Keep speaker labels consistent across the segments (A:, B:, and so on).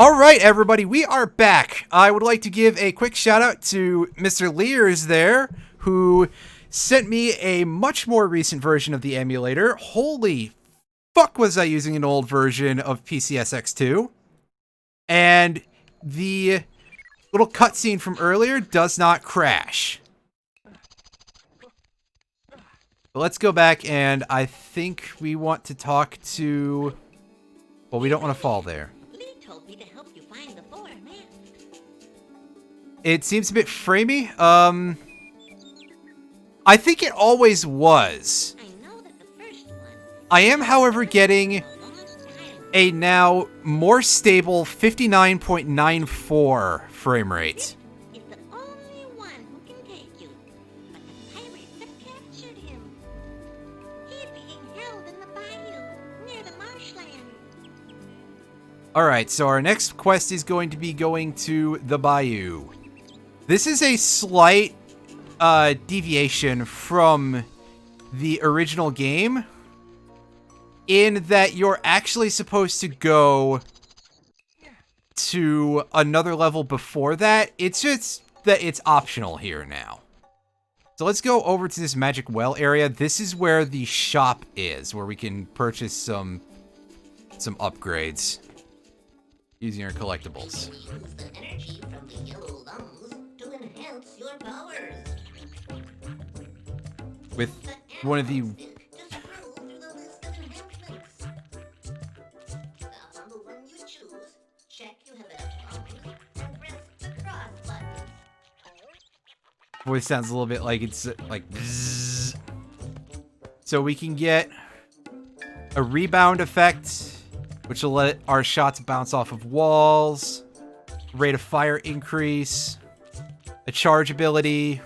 A: All right, everybody, we are back. I would like to give a quick shout out to Mr. Lears there, who sent me a much more recent version of the emulator. Holy fuck, was I using an old version of PCSX2? And the little cutscene from earlier does not crash. But let's go back, and I think we want to talk to... Well, we don't want to fall there. It seems a bit framey. I think it always was. I am, however, getting a now more stable 59.94 frame rate. Alright, so our next quest is going to be going to the bayou. This is a slight deviation from the original game in that you're actually supposed to go to another level before that. It's just that it's optional here now. So let's go over to this magic well area. This is where the shop is, where we can purchase some upgrades using our collectibles. With one of the... Voice sounds a little bit like it's like bzzz. So we can get a rebound effect, which will let our shots bounce off of walls, rate of fire increase, a charge ability,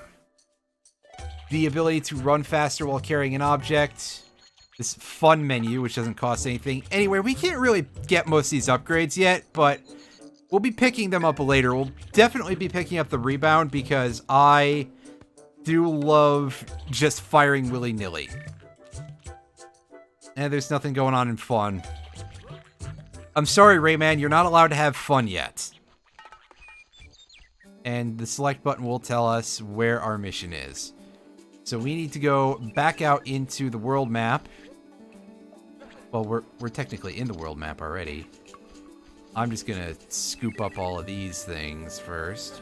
A: the ability to run faster while carrying an object, this fun menu, which doesn't cost anything. Anyway, we can't really get most of these upgrades yet, but we'll be picking them up later. We'll definitely be picking up the rebound because I do love just firing willy-nilly. And there's nothing going on in fun. I'm sorry, Rayman, you're not allowed to have fun yet. And the select button will tell us where our mission is. So we need to go back out into the world map. Well, we're technically in the world map already. I'm just gonna scoop up all of these things first.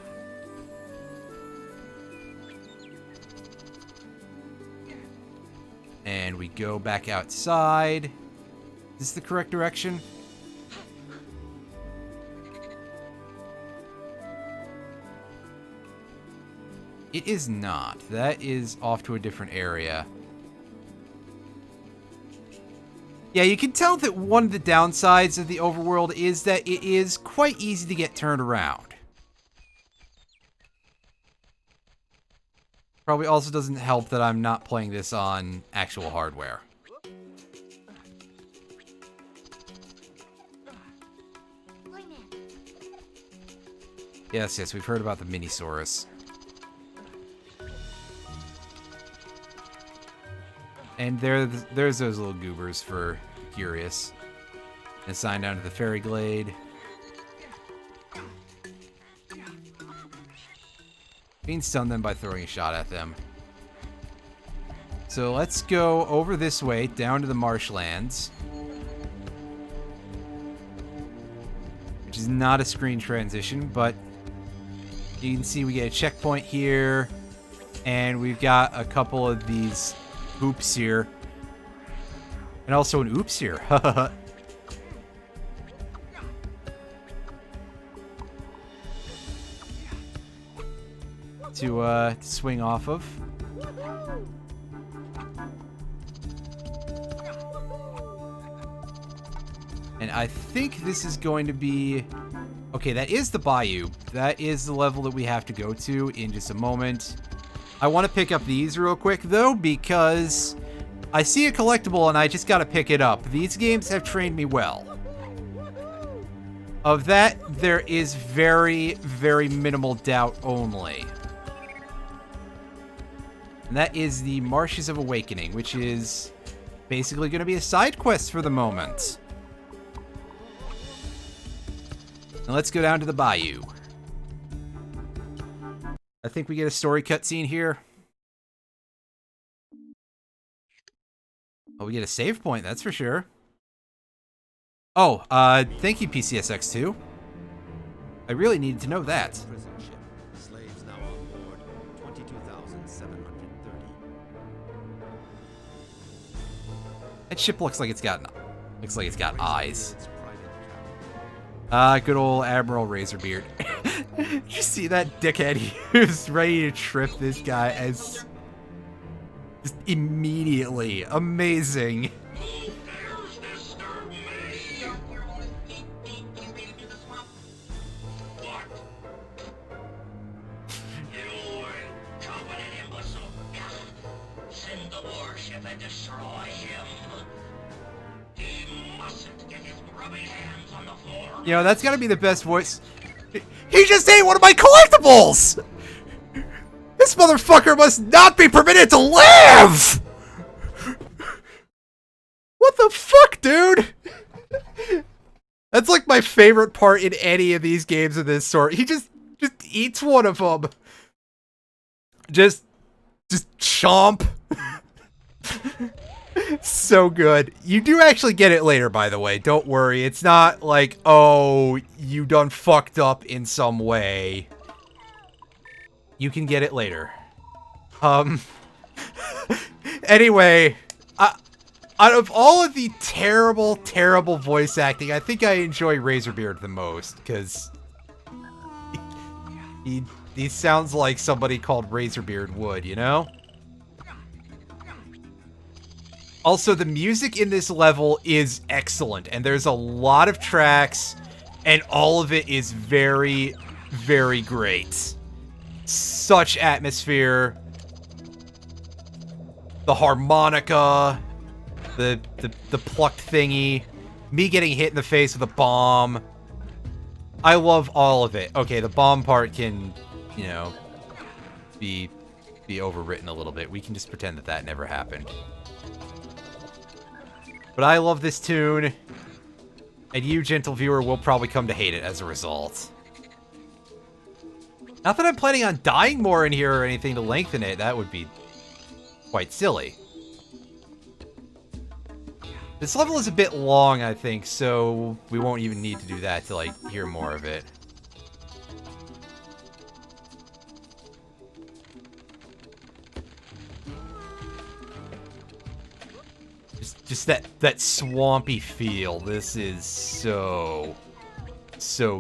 A: And we go back outside. Is this the correct direction? It is not. That is off to a different area. Yeah, you can tell that one of the downsides of the overworld is that it is quite easy to get turned around. Probably also doesn't help that I'm not playing this on actual hardware. Yes, we've heard about the Minisaurus. And there's those little goobers for curious. And sign down to the fairy glade. You can stun them by throwing a shot at them. So let's go over this way, down to the marshlands. Which is not a screen transition, but you can see we get a checkpoint here. And we've got a couple of these oops here. And also an oops here. to swing off of. And I think this is going to be... Okay, that is the bayou. That is the level that we have to go to in just a moment. I want to pick up these real quick, though, because I see a collectible and I just got to pick it up. These games have trained me well. Of that, there is very, very minimal doubt only. And that is the Marshes of Awakening, which is basically going to be a side quest for the moment. And let's go down to the bayou. I think we get a story cutscene here. Oh, we get a save point, that's for sure. Oh, thank you, PCSX2. I really needed to know that.
B: Prison ship. Slaves now on board. 22,730.
A: That ship looks like it's got eyes.
B: Its private cabin.
A: Good old Admiral Razorbeard. Did you see that dickhead? He was ready to trip this guy as just immediately. Amazing. You know, that's gotta be the best voice. He just ate one of my collectibles! This motherfucker must not be permitted to live! What the fuck, dude? That's like my favorite part in any of these games of this sort. He just eats one of them. Just chomp. So good. You do actually get it later, by the way. Don't worry. It's not like, oh, you done fucked up in some way. You can get it later. Anyway, out of all of the terrible, terrible voice acting, I think I enjoy Razorbeard the most, because he sounds like somebody called Razorbeard would, you know? Also, the music in this level is excellent, and there's a lot of tracks, and all of it is very, very great. Such atmosphere. The harmonica, the plucked thingy, me getting hit in the face with a bomb. I love all of it. Okay, the bomb part can, you know, be overwritten a little bit. We can just pretend that that never happened. But I love this tune, and you, gentle viewer, will probably come to hate it as a result. Not that I'm planning on dying more in here or anything to lengthen it. That would be quite silly. This level is a bit long, I think, so we won't even need to do that to, like, hear more of it. Just that swampy feel. This is so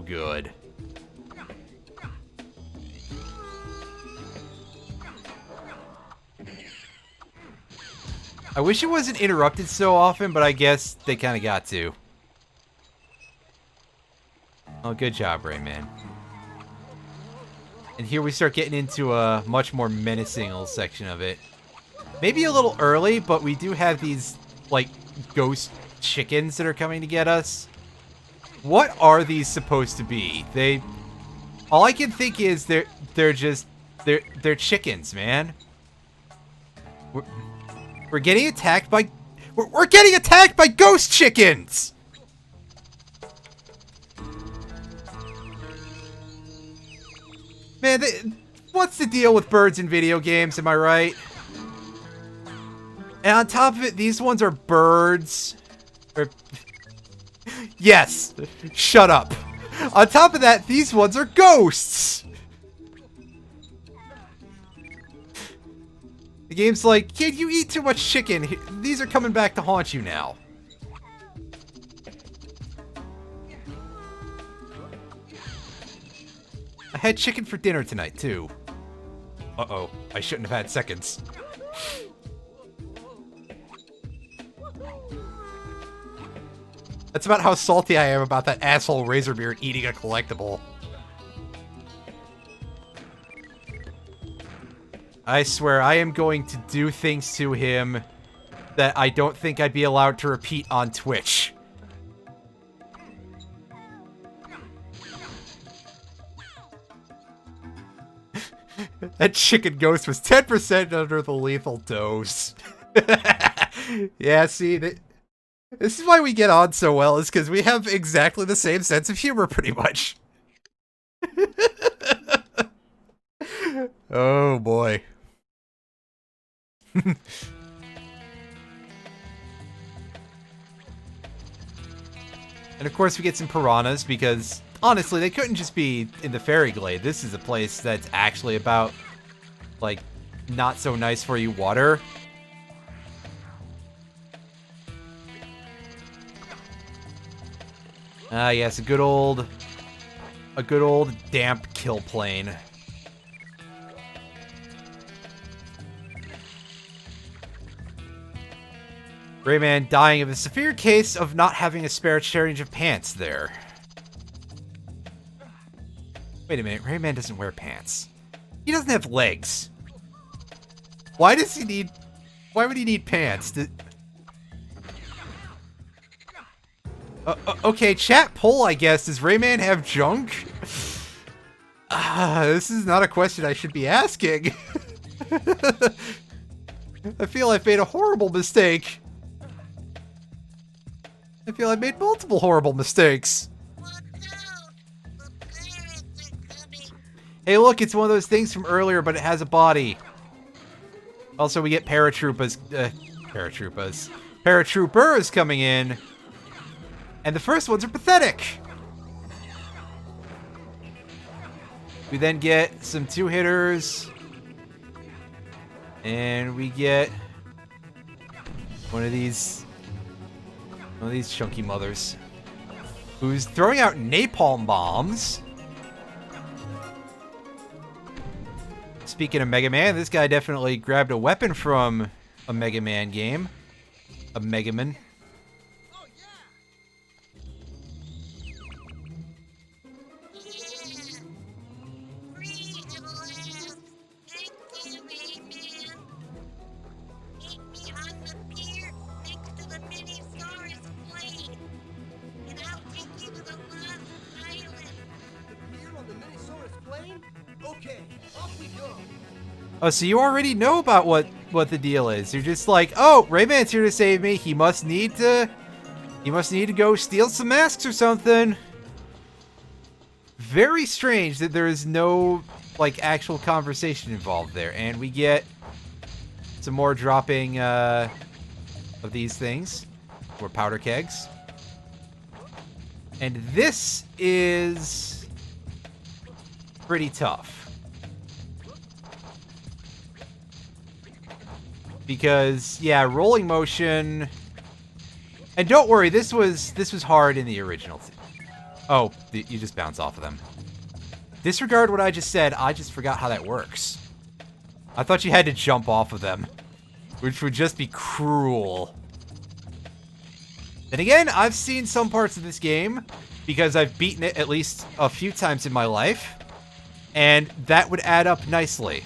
A: good. I wish it wasn't interrupted so often, but I guess they kind of got to. Oh, good job, Rayman. And here we start getting into a much more menacing little section of it. Maybe a little early, but we do have these, like, ghost chickens that are coming to get us. What are these supposed to be? All I can think is they're chickens, man. We're getting attacked by... We're getting attacked by ghost chickens! Man, what's the deal with birds in video games, am I right? And on top of it, these ones are birds. Yes! Shut up. On top of that, these ones are ghosts! The game's like, kid, you eat too much chicken. These are coming back to haunt you now. I had chicken for dinner tonight, too. Uh-oh. I shouldn't have had seconds. That's about how salty I am about that asshole Razorbeard eating a collectible. I swear, I am going to do things to him that I don't think I'd be allowed to repeat on Twitch. That chicken ghost was 10% under the lethal dose. Yeah, see, This is why we get on so well, is because we have exactly the same sense of humor, pretty much. Oh, boy. And of course we get some piranhas, because honestly, they couldn't just be in the fairy glade. This is a place that's actually about, like, not so nice for you water. Ah, yes, a good old damp kill plane. Rayman dying of a severe case of not having a spare change of pants there. Wait a minute, Rayman doesn't wear pants. He doesn't have legs. Why would he need pants? Okay, chat poll, I guess. Does Rayman have junk? This is not a question I should be asking. I feel I've made a horrible mistake. I feel I've made multiple horrible mistakes. Hey, look, it's one of those things from earlier, but it has a body. Also, we get paratroopers coming in. And the first ones are pathetic. We then get some two-hitters. And we get one of these chunky mothers who's throwing out napalm bombs. Speaking of Mega Man, this guy definitely grabbed a weapon from a Mega Man game. A Mega Man. Oh, so you already know about what the deal is. You're just like, oh, Rayman's here to save me. He must need to go steal some masks or something. Very strange that there is no, like, actual conversation involved there. And we get some more dropping of these things. More powder kegs. And this is pretty tough. Because, yeah, rolling motion... And don't worry, this was hard in the original. Oh, you just bounce off of them. Disregard what I just said, I just forgot how that works. I thought you had to jump off of them. Which would just be cruel. Then again, I've seen some parts of this game, because I've beaten it at least a few times in my life. And that would add up nicely.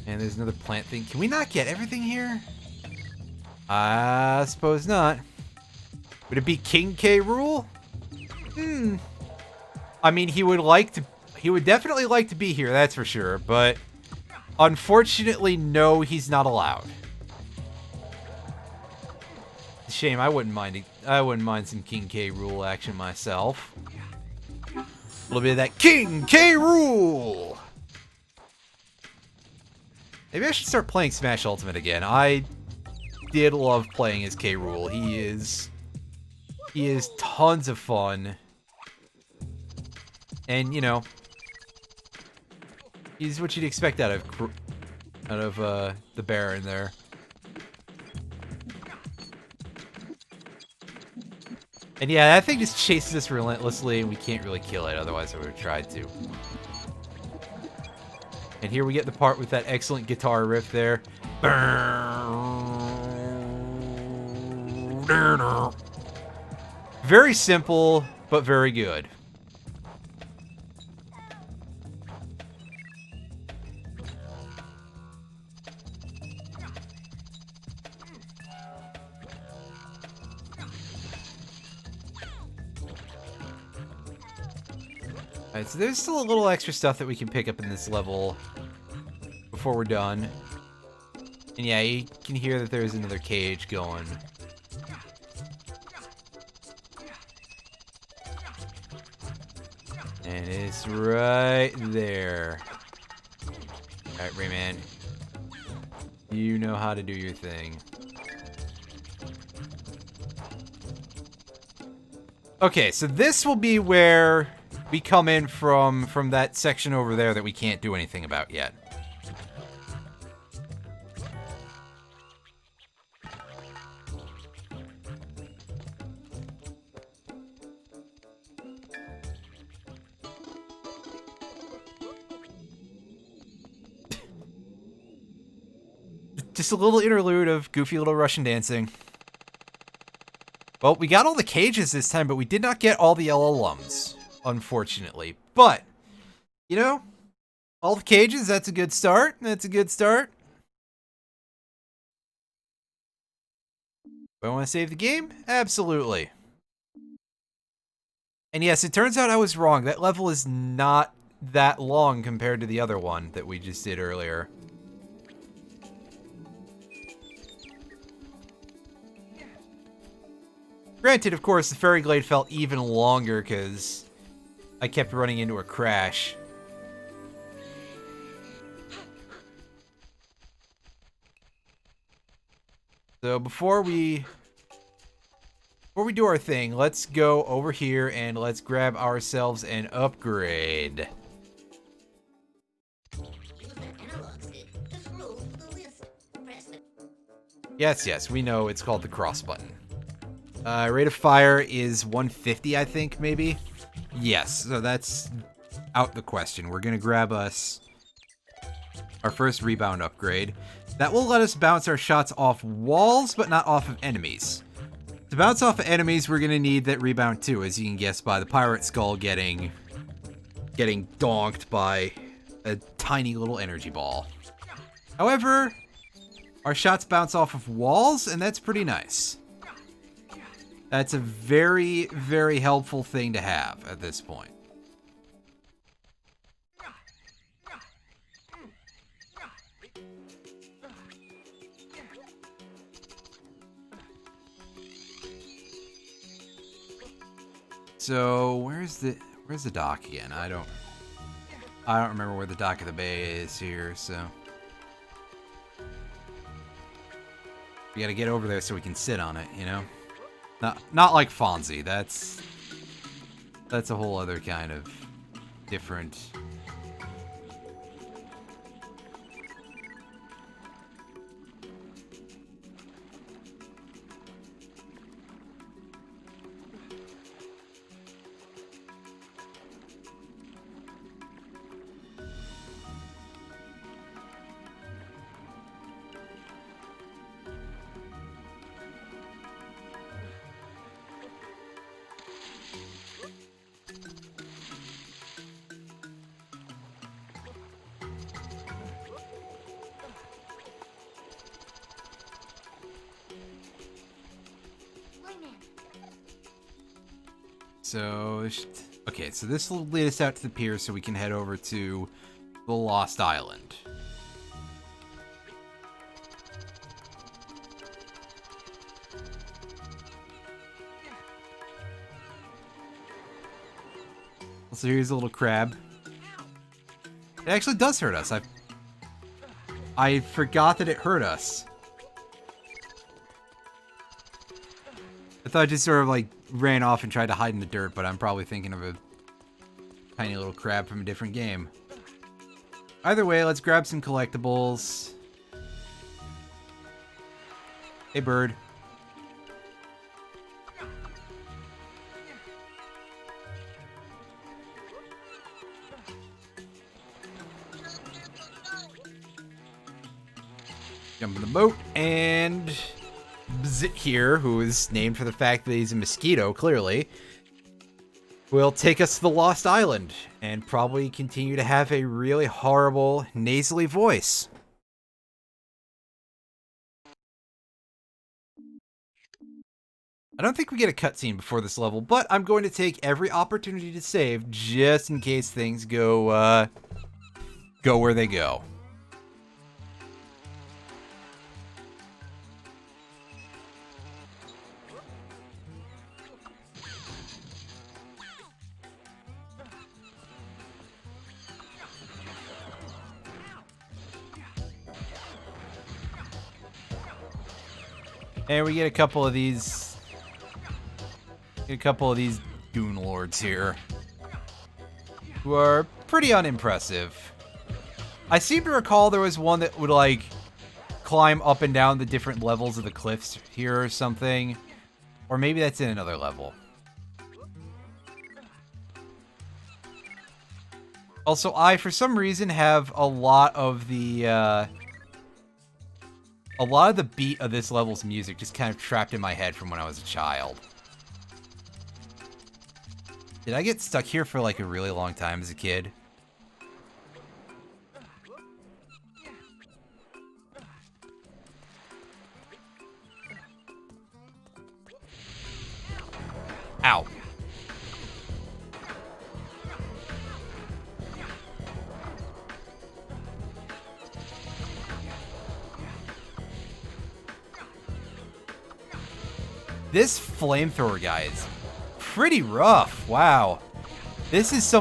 A: And there's another plant thing. Can we not get everything here? I suppose not. Would it be King K. Rool? I mean, he would definitely like to be here, that's for sure, but unfortunately, no, he's not allowed. Shame, I wouldn't mind some King K. Rool action myself. A little bit of that King K. Rool! Maybe I should start playing Smash Ultimate again. I did love playing as K. Rool. He is tons of fun. And, you know, he's what you'd expect out of the Baron there. And yeah, that thing just chases us relentlessly, and we can't really kill it, otherwise I would have tried to. And here we get the part with that excellent guitar riff there. Very simple, but very good. Alright, so there's still a little extra stuff that we can pick up in this level before we're done. And yeah, you can hear that there's another cage going. And it's right there. Alright, Rayman. You know how to do your thing. Okay, so this will be where we come in from that section over there that we can't do anything about yet. Just a little interlude of goofy little Russian dancing. Well, we got all the cages this time, but we did not get all the LLMs, unfortunately. But, you know, all the cages, that's a good start. That's a good start. Do I want to save the game? Absolutely. And yes, it turns out I was wrong. That level is not that long compared to the other one that we just did earlier. Granted, of course, the Fairy Glade felt even longer because I kept running into a crash. So before we do our thing, let's go over here and let's grab ourselves an upgrade. Yes, we know it's called the cross button. Rate of fire is 150, I think, maybe? Yes, so that's out the question. We're gonna grab us our first rebound upgrade. That will let us bounce our shots off walls, but not off of enemies. To bounce off of enemies, we're gonna need that rebound too, as you can guess by the pirate skull getting donked by a tiny little energy ball. However, our shots bounce off of walls, and that's pretty nice. That's a very, very helpful thing to have at this point. So where's the dock again? I don't remember where the dock of the bay is here, so we gotta get over there so we can sit on it, you know? Not like Fonzie. That's a whole other kind of different. So, okay, so this will lead us out to the pier so we can head over to the Lost Island. So here's a little crab. It actually does hurt us. I forgot that it hurt us. I thought it just sort of like ran off and tried to hide in the dirt, but I'm probably thinking of a tiny little crab from a different game. Either way, let's grab some collectibles. Hey, bird. Jump in the boat, and Bzit here, who is named for the fact that he's a mosquito, clearly, will take us to the Lost Island and probably continue to have a really horrible, nasally voice. I don't think we get a cutscene before this level, but I'm going to take every opportunity to save just in case things go where they go. And we get a couple of these Goon Lords here, who are pretty unimpressive. I seem to recall there was one that would, like, climb up and down the different levels of the cliffs here or something. Or maybe that's in another level. Also, I, for some reason, have a lot of the beat of this level's music just kind of trapped in my head from when I was a child. Did I get stuck here for like a really long time as a kid? Ow. This flamethrower guy is pretty rough. Wow. This is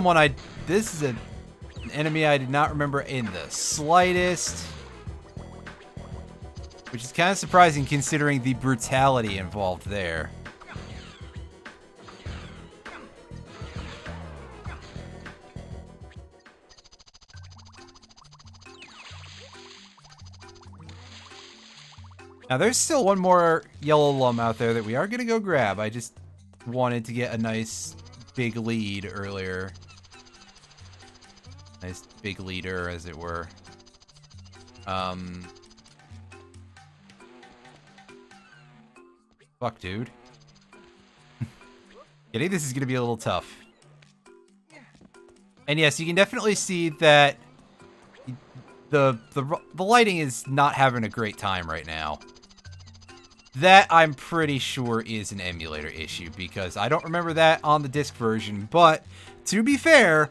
A: an enemy I did not remember in the slightest. Which is kind of surprising considering the brutality involved there. Now, there's still one more yellow lum out there that we are going to go grab. I just wanted to get a nice big lead earlier. Nice big leader, as it were. Fuck, dude. Getting this is going to be a little tough. And yes, you can definitely see that the lighting is not having a great time right now. That, I'm pretty sure, is an emulator issue, because I don't remember that on the disc version, but to be fair,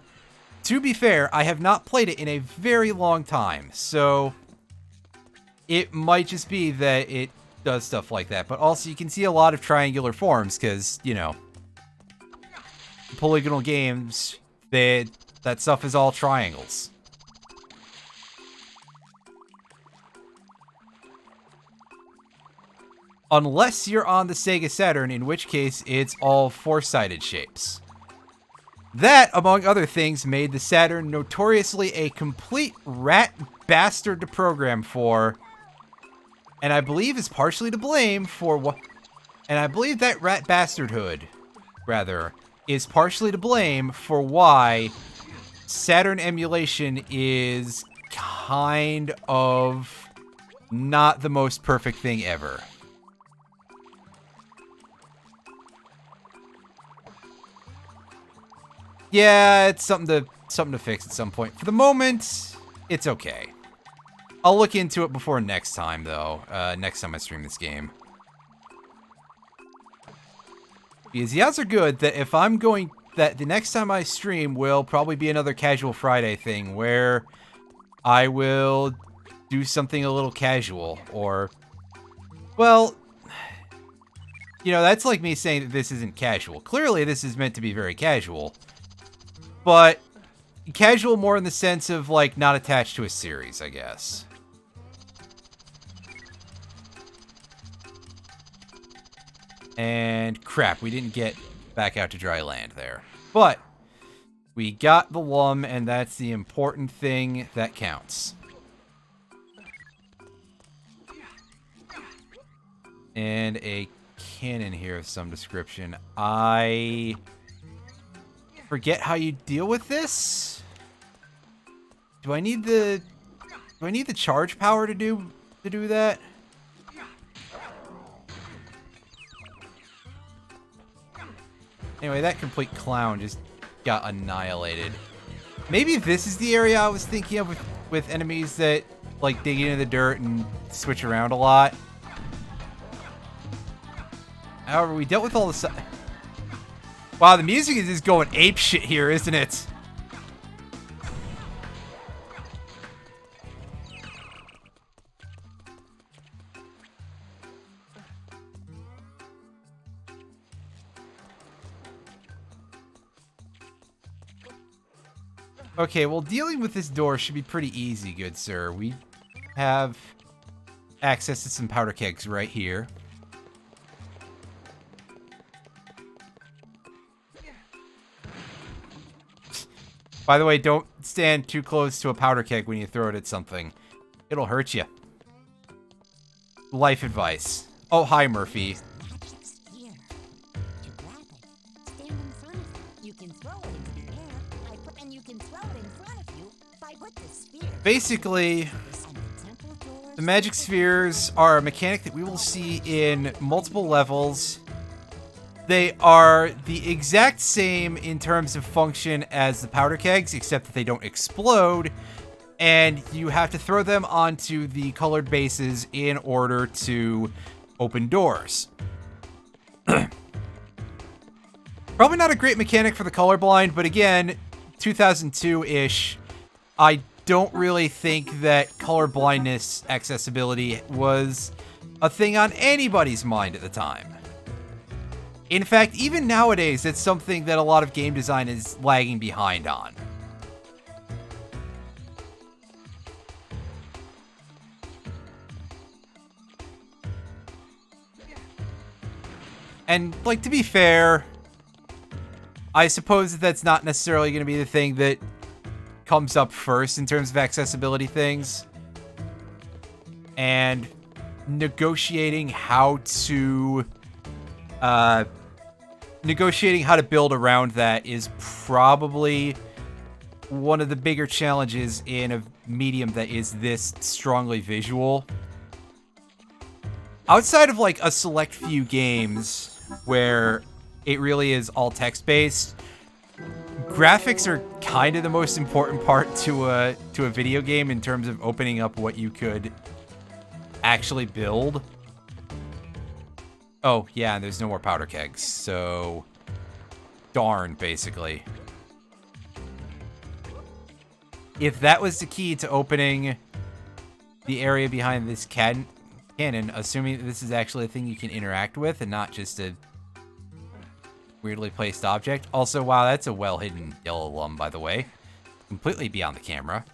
A: I have not played it in a very long time, so it might just be that it does stuff like that. But also, you can see a lot of triangular forms, because, you know, polygonal games, that stuff is all triangles. Unless you're on the Sega Saturn, in which case it's all four-sided shapes. That, among other things, made the Saturn notoriously a complete rat bastard to program for, and I believe is partially to blame for what... And I believe that rat bastardhood, rather, is partially to blame for why Saturn emulation is kind of not the most perfect thing ever. Yeah, it's something to fix at some point. For the moment, it's okay. I'll look into it before next time, though. Next time I stream this game. Because the odds are good that if I'm going... That the next time I stream will probably be another Casual Friday thing, where I will do something a little casual, or... Well... You know, that's like me saying that this isn't casual. Clearly, this is meant to be very casual. But casual more in the sense of, like, not attached to a series, I guess. And crap, we didn't get back out to dry land there. But we got the lum, and that's the important thing that counts. And a cannon here of some description. I forget how you deal with this. Do I need the charge power to do that? Anyway, that complete clown just got annihilated. Maybe this is the area I was thinking of with enemies that like dig into the dirt and switch around a lot. However, we dealt with all the... Wow, the music is just going ape shit here, isn't it? Okay, well, dealing with this door should be pretty easy, good sir. We have access to some powder kegs right here. By the way, don't stand too close to a powder keg when you throw it at something. It'll hurt you. Life advice. Oh, hi, Murphy. Basically, the magic spheres are a mechanic that we will see in multiple levels. They are the exact same in terms of function as the powder kegs, except that they don't explode, and you have to throw them onto the colored bases in order to open doors. Probably not a great mechanic for the colorblind, but again, 2002-ish, I don't really think that colorblindness accessibility was a thing on anybody's mind at the time. In fact, even nowadays, it's something that a lot of game design is lagging behind on. And, like, to be fair, I suppose that that's not necessarily going to be the thing that comes up first in terms of accessibility things. And negotiating how to build around that is probably one of the bigger challenges in a medium that is this strongly visual. Outside of like a select few games where it really is all text-based, graphics are kind of the most important part to a video game in terms of opening up what you could actually build. Oh, yeah, and there's no more powder kegs, so darn, basically. If that was the key to opening the area behind this cannon, assuming that this is actually a thing you can interact with and not just a weirdly placed object. Also, wow, that's a well-hidden yellow lum, by the way. Completely beyond the camera.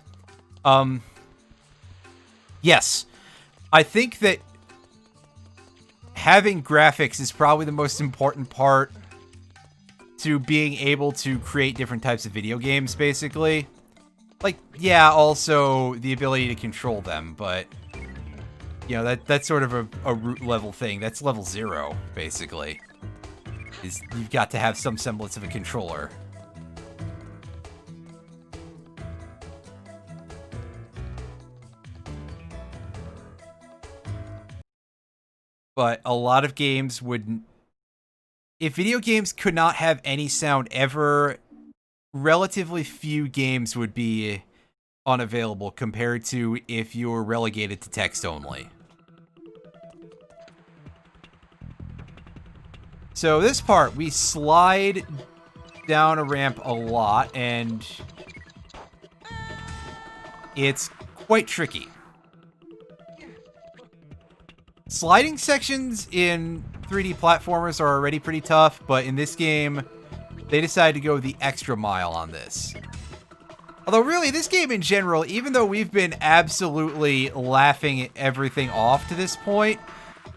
A: Yes. I think that having graphics is probably the most important part to being able to create different types of video games, basically. Like, yeah, also the ability to control them, but you know, that's sort of a root level thing. That's level 0, basically. Is you've got to have some semblance of a controller. But a lot of games would... If video games could not have any sound ever, relatively few games would be unavailable compared to if you were relegated to text only. So this part, we slide down a ramp a lot, and it's quite tricky. Sliding sections in 3D platformers are already pretty tough, but in this game, they decided to go the extra mile on this. Although really, this game in general, even though we've been absolutely laughing everything off to this point,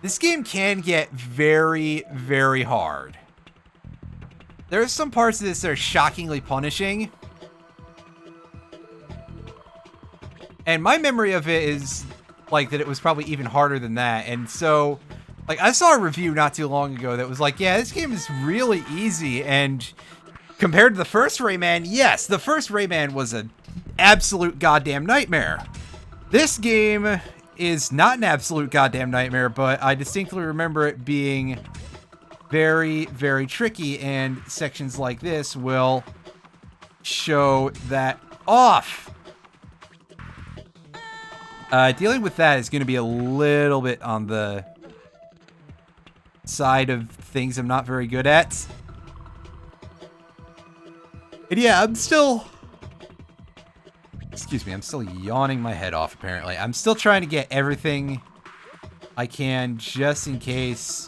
A: this game can get very, very hard. There are some parts of this that are shockingly punishing. And my memory of it is like that it was probably even harder than that. And so, like, I saw a review not too long ago that was like, yeah, this game is really easy. And compared to the first Rayman, yes, the first Rayman was an absolute goddamn nightmare. This game is not an absolute goddamn nightmare, but I distinctly remember it being very, very tricky, and sections like this will show that off. Dealing with that is going to be a little bit on the side of things I'm not very good at. And yeah, I'm still... Excuse me, I'm still yawning my head off, apparently. I'm still trying to get everything I can just in case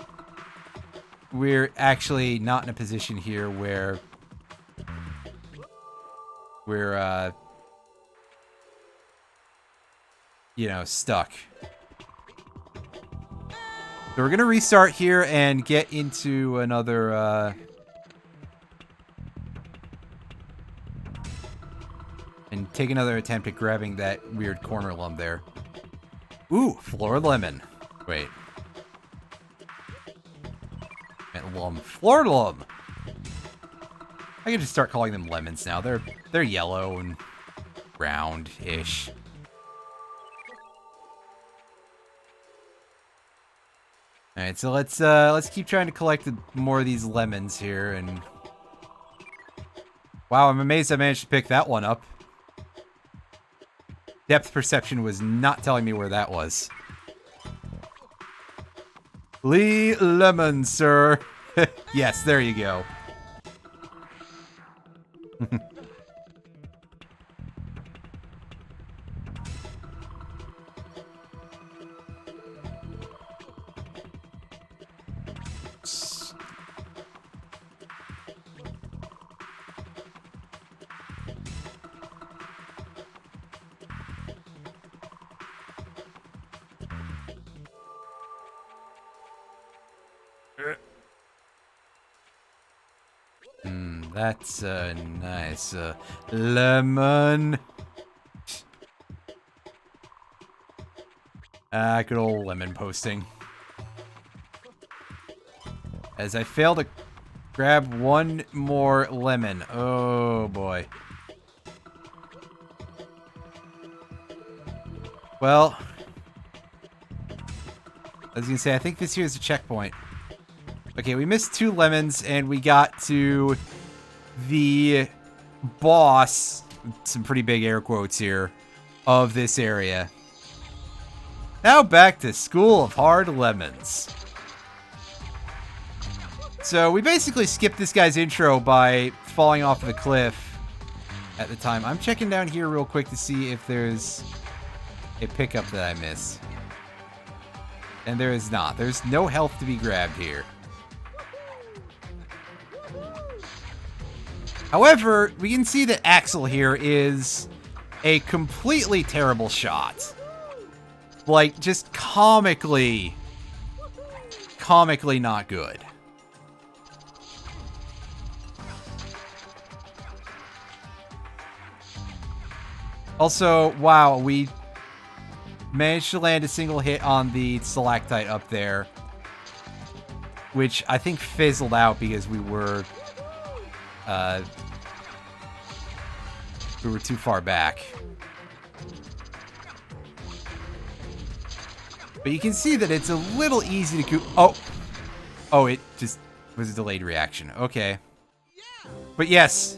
A: we're actually not in a position here where we're, you know, stuck. So we're gonna restart here and get into another, and take another attempt at grabbing that weird corner lum there. Ooh, floor lemon. Wait. Lum. Floor lum. I can just start calling them lemons now. They're yellow and round-ish. Alright, so let's keep trying to collect more of these lemons here, and wow, I'm amazed I managed to pick that one up. Depth perception was not telling me where that was. Lee Lemon, sir. Yes, there you go. That's nice. Lemon. Good old lemon posting. As I fail to grab one more lemon. Oh boy. Well, I was gonna say, I think this here is a checkpoint. Okay, we missed 2 lemons and we got to the boss, some pretty big air quotes here, of this area. Now back to School of Hard Lemons. So we basically skipped this guy's intro by falling off the cliff at the time. I'm checking down here real quick to see if there's a pickup that I missed. And there is not. There's no health to be grabbed here. However, we can see that Axel here is a completely terrible shot. Like, just comically not good. Also, wow, we managed to land a single hit on the stalactite up there, which I think fizzled out because we were too far back. But you can see that it's a little easy to Oh, it just was a delayed reaction. Okay. But yes.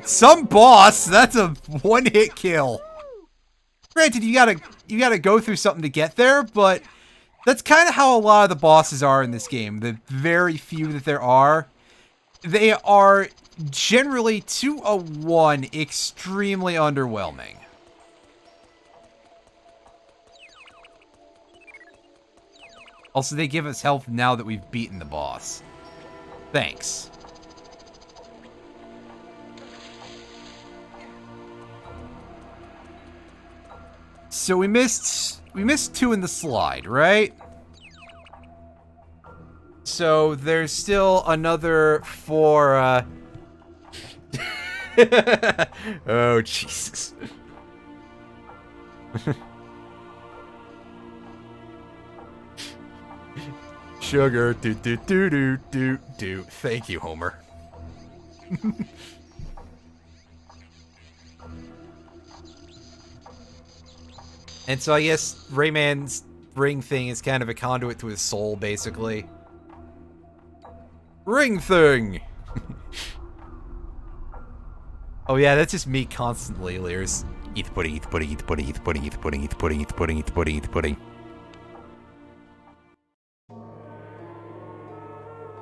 A: Some boss, that's a one-hit kill. Granted, you gotta go through something to get there, but that's kind of how a lot of the bosses are in this game. The very few that there are, they are generally, to a 1, extremely underwhelming. Also, they give us health now that we've beaten the boss. Thanks. So we missed 2 in the slide, right? So there's still another 4, oh, Jesus. Sugar, do. Thank you, Homer. And so I guess Rayman's ring thing is kind of a conduit to his soul, basically. Ring thing! Oh yeah, that's just me constantly, Lears. Eat the pudding, eat the pudding, eat the pudding, eat the pudding, eat the pudding, eat the pudding, eat the pudding, eat the pudding, eat the pudding.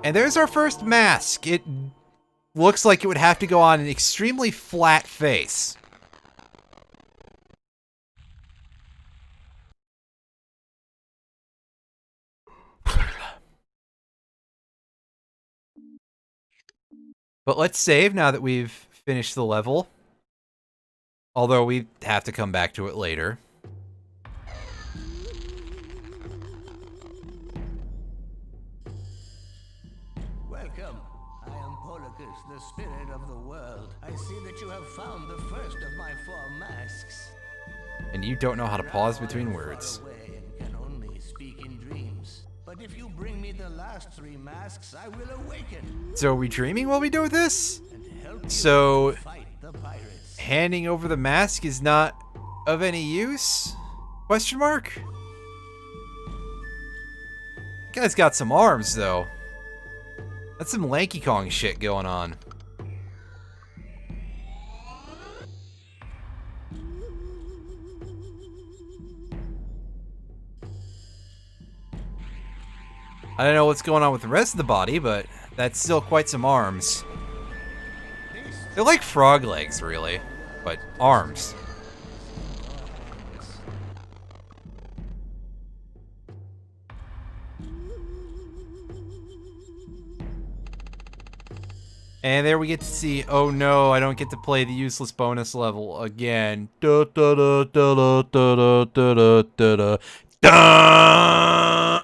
A: And there's our first mask. It looks like it would have to go on an extremely flat face. But let's save now that we've finished the level. Although we have to come back to it later.
C: Welcome. I am Polycus, the spirit of the world. I see that you have found the first of my 4 masks.
A: And you don't know how to pause
C: Now I
A: between
C: am
A: words.
C: far away and can only speak in dreams. But if you bring me the last 3 masks, I will awaken
A: So are we dreaming while we do this?
C: and help you
A: So
C: fight the pirates.
A: handing over the mask is not of any use? Question mark? Guy's got some arms though. That's some Lanky Kong shit going on. I don't know what's going on with the rest of the body, but that's still quite some arms. They're like frog legs, really, but arms. And there we get to see, oh no, I don't get to play the useless bonus level again. Da da da da da da da da da da da.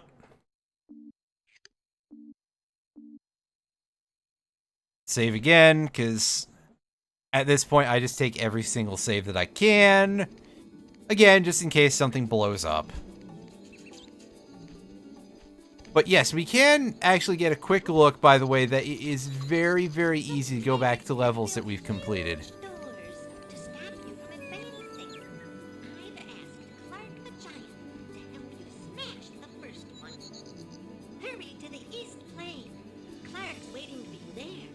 A: Save again, because at this point I just take every single save that I can. Again, just in case something blows up. But yes, we can actually get a quick look, by the way, that it is very, very easy to go back to levels that we've completed.
D: To stop you from advancing. I've asked Clark the Giant to help you smash the first one. Hurry to the East Plain. Clark's waiting to be there.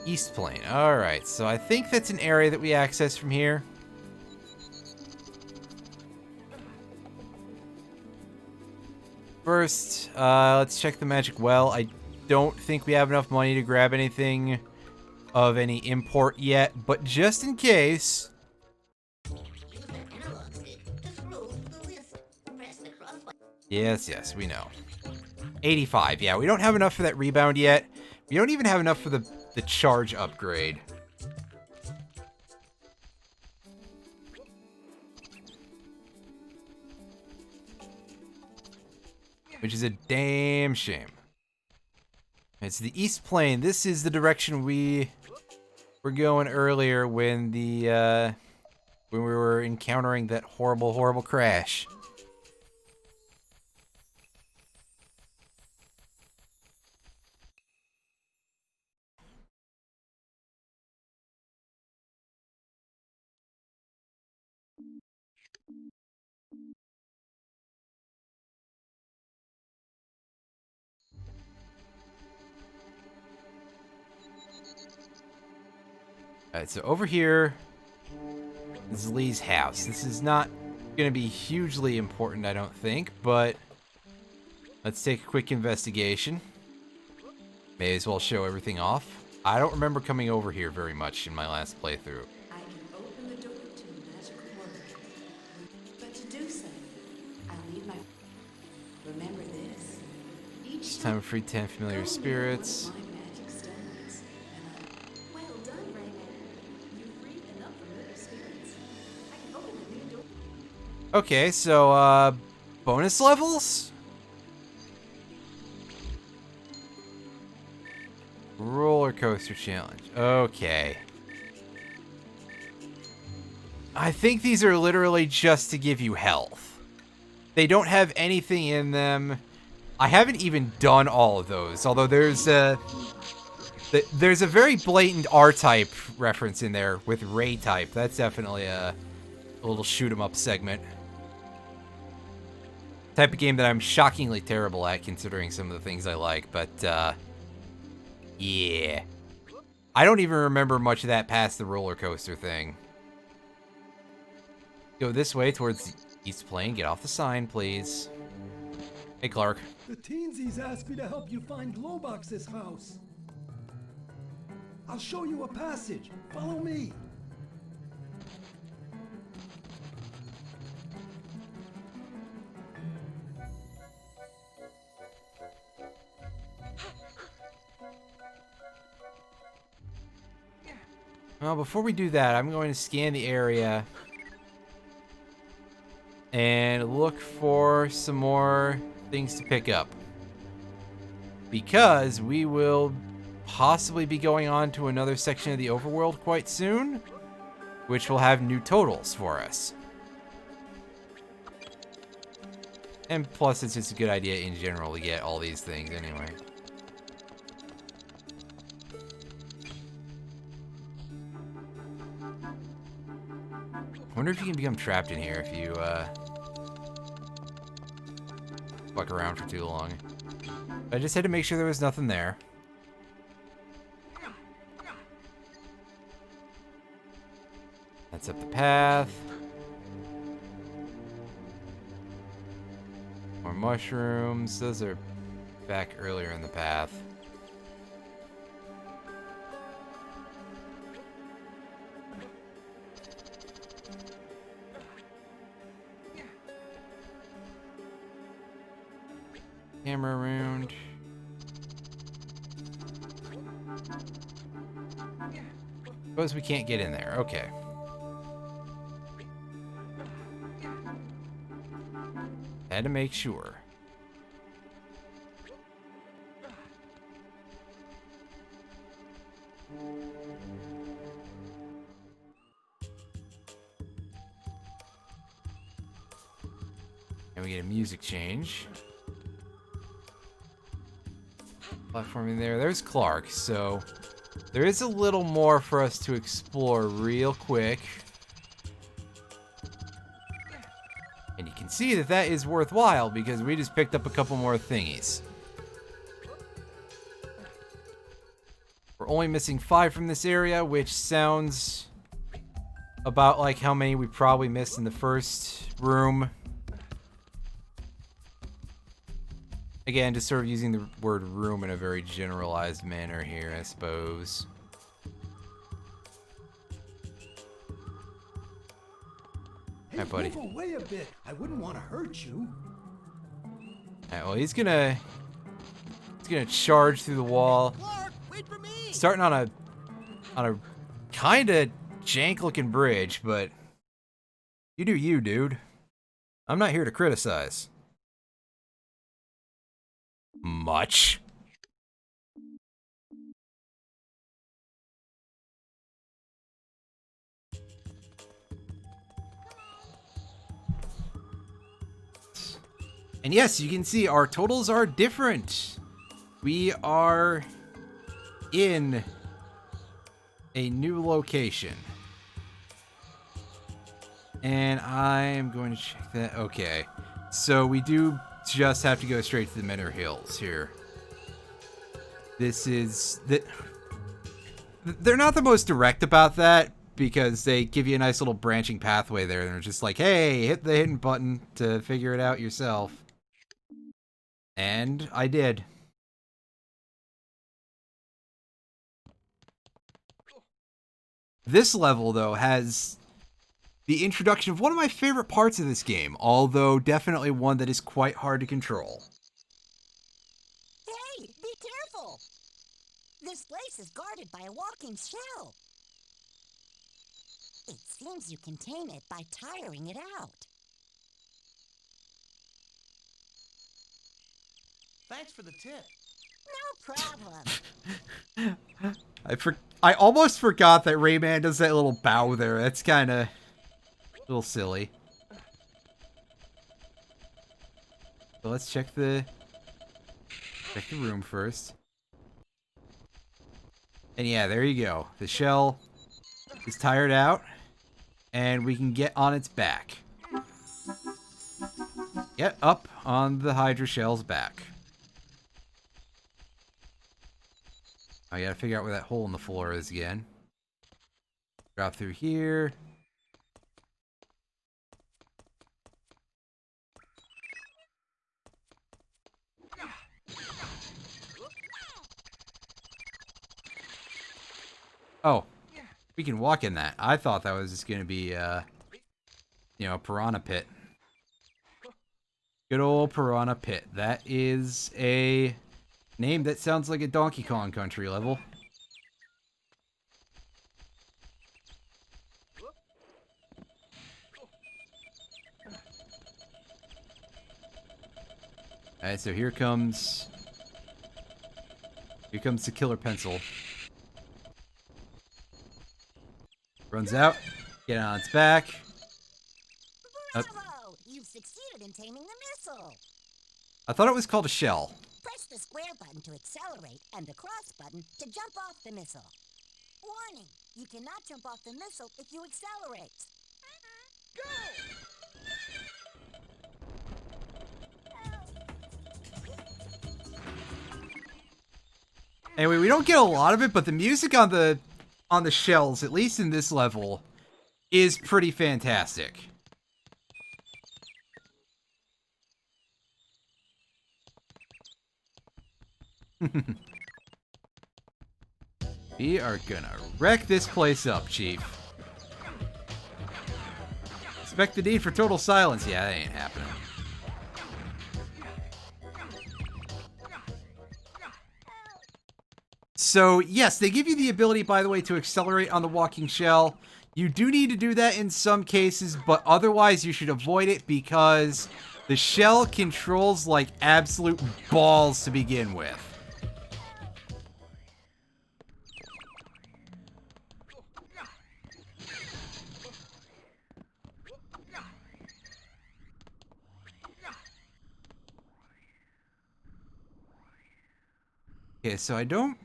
A: East Plain. Alright, so I think that's an area that we access from here. First, let's check the magic well. I don't think we have enough money to grab anything of any import yet, but just in case...
D: Use the analog stick to scroll through the list. Press the cross button.
A: Yes, we know. 85, yeah, we don't have enough for that rebound yet. We don't even have enough for the charge upgrade. Which is a damn shame. It's the East Plain. This is the direction we were going earlier when when we were encountering that horrible, horrible crash. Alright, so over here is Lee's house. This is not going to be hugely important, I don't think, but let's take a quick investigation. May as well show everything off. I don't remember coming over here very much in my last playthrough.
E: I can open the door to magical world, but to do so, I need my. Remember this. Each
A: Time to free 10 familiar spirits.
E: My magic stones, and I. Well done, Rayman. You freed enough familiar spirits. I can open a new door.
A: Okay, so, bonus levels? Roller coaster challenge. Okay. I think these are literally just to give you health. They don't have anything in them. I haven't even done all of those, although there's a very blatant R-type reference in there with Ray-type. That's definitely a little shoot-'em-up segment. Type of game that I'm shockingly terrible at, considering some of the things I like, but, yeah. I don't even remember much of that past the roller coaster thing. Go this way towards the East Plain. Get off the sign, please. Hey, Clark.
F: The teensies asked me to help you find Globox's house. I'll show you a passage. Follow me.
A: Well, before we do that, I'm going to scan the area and look for some more things to pick up. Because we will possibly be going on to another section of the overworld quite soon, which will have new totals for us. And plus, it's just a good idea in general to get all these things anyway. I wonder if you can become trapped in here if you, fuck around for too long. I just had to make sure there was nothing there. That's up the path. More mushrooms. Those are back earlier in the path. Camera around. Suppose we can't get in there. Okay. Had to make sure. And we get a music change. Platforming there. There's Clark, so there is a little more for us to explore real quick. And you can see that that is worthwhile because we just picked up a couple more thingies. We're only missing 5 from this area, which sounds about like how many we probably missed in the first room. Again, just sort of using the word room in a very generalized manner here, I suppose.
F: Hey,
A: Hi, buddy.
F: move away a bit. I wouldn't want to hurt you.
A: Alright, well, he's gonna charge through the wall.
C: Clark, wait for me!
A: Starting on a kinda jank looking bridge, but you do you, dude. I'm not here to criticize. Much. And yes, you can see our totals are different. We are in a new location. And I'm going to check that. Okay. So we do just have to go straight to the Menor Hills here. This is... They're not the most direct about that because they give you a nice little branching pathway there. And they're just like, hey, hit the hidden button to figure it out yourself. And I did. This level, though, has the introduction of one of my favorite parts of this game, although definitely one that is quite hard to control.
D: Hey, be careful! This place is guarded by a walking shell. It seems you can tame it by tiring it out.
C: Thanks for the tip.
D: No problem.
A: I almost forgot that Rayman does that little bow there. That's kind of a little silly. So let's check the room first. And yeah, there you go. The shell is tired out, and we can get on its back. Get up on the Hydra shell's back. I gotta figure out where that hole in the floor is again. Drop through here. Oh, we can walk in that. I thought that was just going to be, you know, a piranha pit. Good old piranha pit. That is a name that sounds like a Donkey Kong Country level. Alright, so here comes the killer pencil. Runs out. Get on its back. Up.
D: Bravo! You've succeeded in taming the missile.
A: I thought it was called a shell.
D: Press the square button to accelerate and the cross button to jump off the missile. Warning! You cannot jump off the missile if you accelerate.
A: Anyway, we don't get a lot of it, but the music on the shells, at least in this level, is pretty fantastic. We are gonna wreck this place up, Chief. Expect the need for total silence. Yeah, that ain't happening. So, yes, they give you the ability, by the way, to accelerate on the walking shell. You do need to do that in some cases, but otherwise you should avoid it because the shell controls like absolute balls to begin with. Okay, so I don't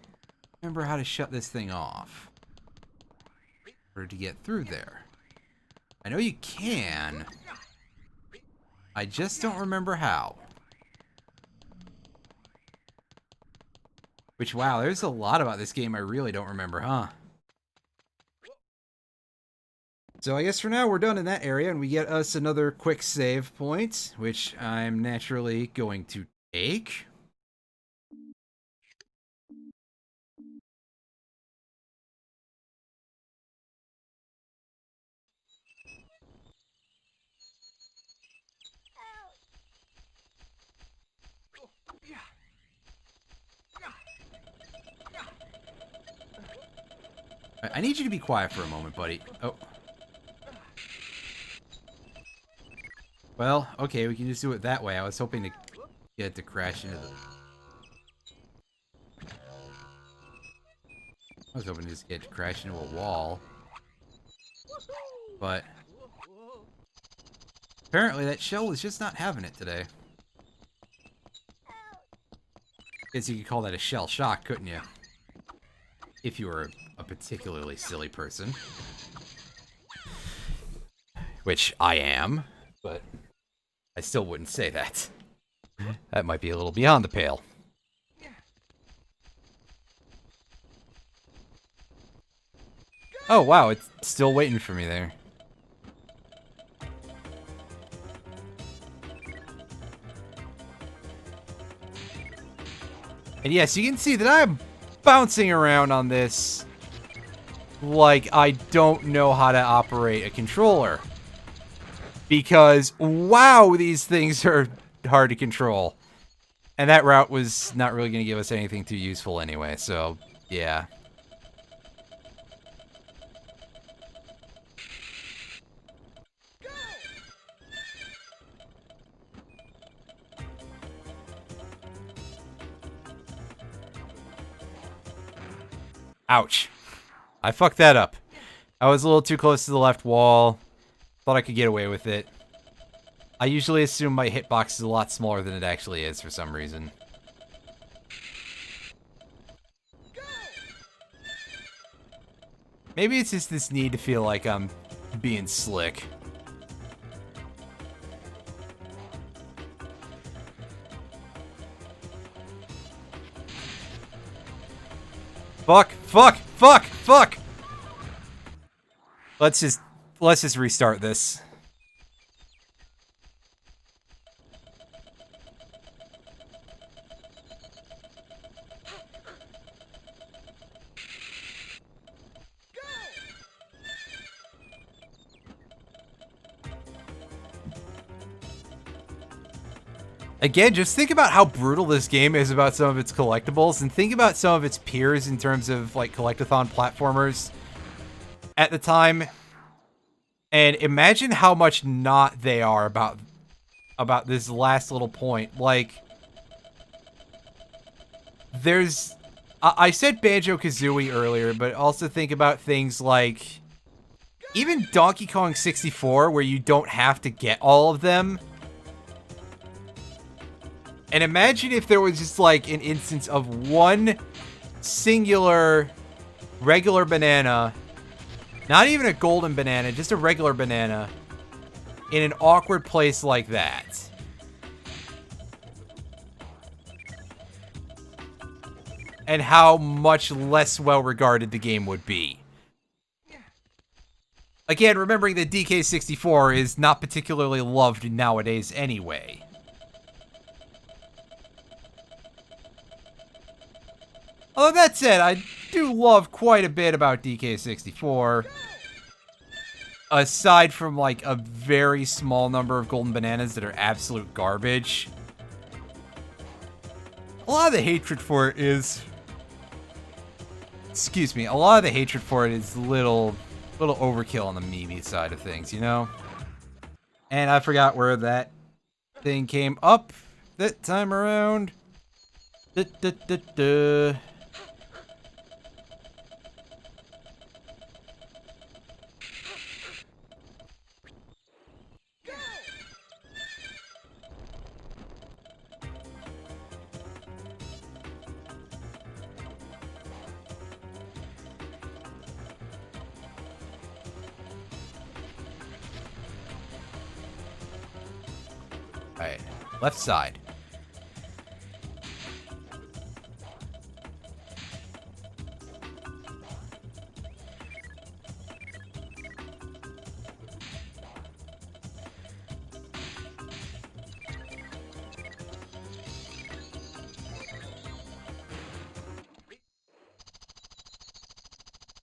A: remember how to shut this thing off. Or to get through there. I know you can. I just don't remember how. Which, wow, there's a lot about this game I really don't remember, huh? So I guess for now we're done in that area, and we get us another quick save point, which I'm naturally going to take. I need you to be quiet for a moment, buddy. Oh. Well, okay, we can just do it that way. I was hoping to get it to crash into the... I was hoping to just get it to crash into a wall. But... apparently that shell was just not having it today. Guess you could call that a shell shock, couldn't you? If you were a particularly silly person. Which I am, but I still wouldn't say that. That might be a little beyond the pale. Oh wow, it's still waiting for me there. And yes, you can see that I'm bouncing around on this like I don't know how to operate a controller. Because, wow, these things are hard to control. And that route was not really going to give us anything too useful anyway, so, yeah. Ouch. I fucked that up. I was a little too close to the left wall. Thought I could get away with it. I usually assume my hitbox is a lot smaller than it actually is for some reason. Maybe it's just this need to feel like I'm being slick. Fuck, fuck, fuck, fuck! Let's just restart this. Again, just think about how brutal this game is about some of its collectibles, and think about some of its peers in terms of like collectathon platformers at the time. And imagine how much not they are about this last little point. Like, there's... I said Banjo-Kazooie earlier, but also think about things like... even Donkey Kong 64, where you don't have to get all of them. And imagine if there was just, like, an instance of one singular regular banana, not even a golden banana, just a regular banana, in an awkward place like that. And how much less well-regarded the game would be. Again, remembering that DK64 is not particularly loved nowadays anyway. Although that said, I do love quite a bit about DK64. Aside from, like, a very small number of golden bananas that are absolute garbage. A lot of the hatred for it is... excuse me, a lot of the hatred for it is little overkill on the meme side of things, you know? And I forgot where that thing came up that time around. Alright, left side.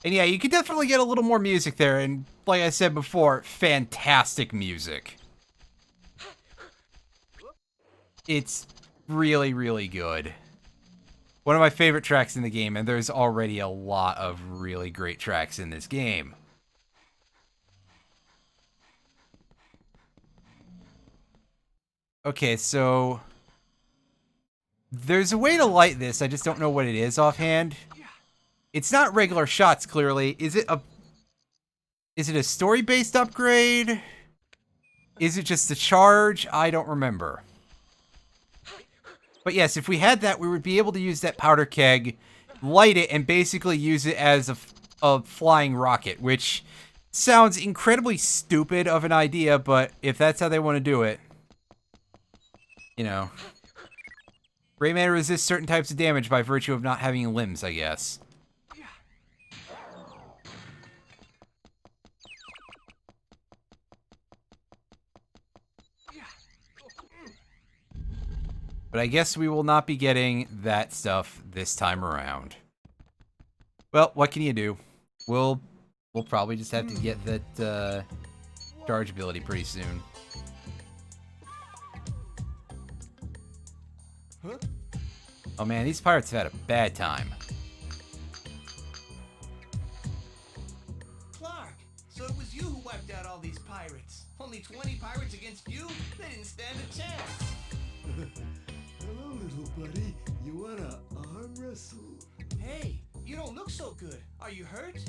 A: And yeah, you could definitely get a little more music there, and like I said before, fantastic music. It's really, really good. One of my favorite tracks in the game, and there's already a lot of really great tracks in this game. Okay, so... there's a way to light this, I just don't know what it is offhand. It's not regular shots, clearly. Is it a story-based upgrade? Is it just a charge? I don't remember. But yes, if we had that, we would be able to use that powder keg, light it, and basically use it as a flying rocket, which sounds incredibly stupid of an idea, but if that's how they want to do it, you know. Rayman resists certain types of damage by virtue of not having limbs, I guess. But I guess we will not be getting that stuff this time around. Well, what can you do? We'll probably just have to get that charge ability pretty soon.
C: Huh?
A: Oh man, these pirates have had a bad time.
C: Clark, so it was you who wiped out all these pirates. Only 20 pirates against you? They didn't stand a chance.
F: Hello, little buddy. You wanna arm wrestle?
C: Hey, you don't look so good. Are you hurt?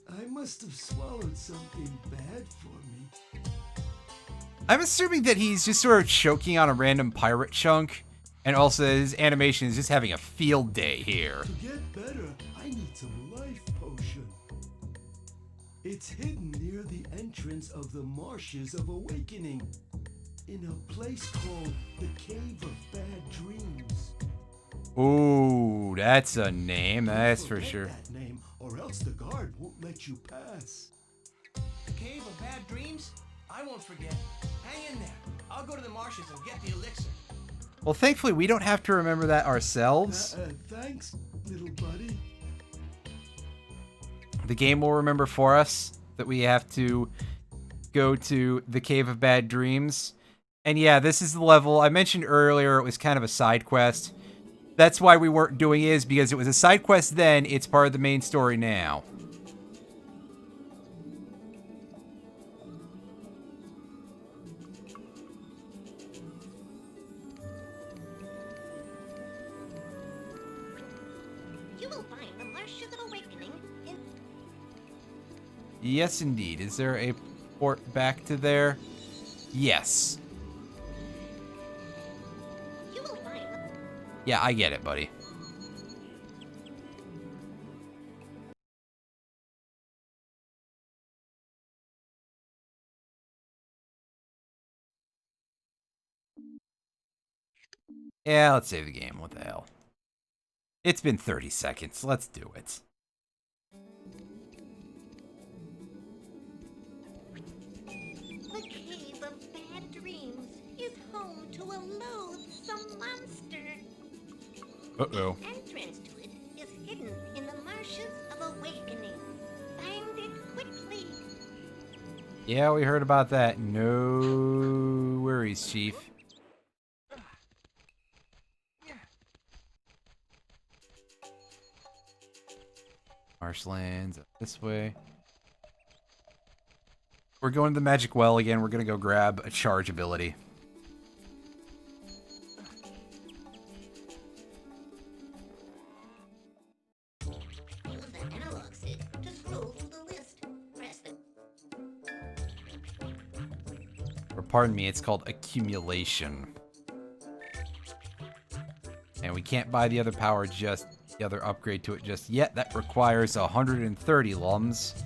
F: I must have swallowed something bad for me.
A: I'm assuming that he's just sort of choking on a random pirate chunk, and also that his animation is just having a field day here.
F: To get better, I need some life potion. It's hidden near the entrance of the Marshes of Awakening, in a place called the Cave of Bad Dreams.
A: Ooh, that's a name, that's for
F: Forget
A: sure.
F: that name, or else the guard won't let you pass.
C: The Cave of Bad Dreams? I won't forget. Hang in there. I'll go to the marshes and get the elixir.
A: Well, thankfully, we don't have to remember that ourselves.
F: Thanks, little buddy.
A: The game will remember for us that we have to go to the Cave of Bad Dreams. And yeah, this is the level I mentioned earlier. It was kind of a side quest. That's why we weren't doing it, is because it was a side quest then. It's part of the main story now.
D: You will find the Marshes of Awakening in...
A: Yes, indeed. Is there a port back to there? Yes.
D: You will find the...
A: Yeah, I get it, buddy. Yeah, let's save the game. What the hell? It's been 30 seconds. Let's do it.
D: The Cave of Bad Dreams is home to a loathsome monster.
A: Uh-oh.
D: Entrance to it is hidden in the Marshes of Awakening. Find it quickly.
A: Yeah, we heard about that. No worries, Chief. Marshlands, up this way. We're going to the Magic Well again. We're going to go grab a charge ability.
D: Use the analog stick to scroll through the list. Press the...
A: Or pardon me, it's called accumulation. And we can't buy the other power just... the other upgrade to it just yet. That requires 130 lums.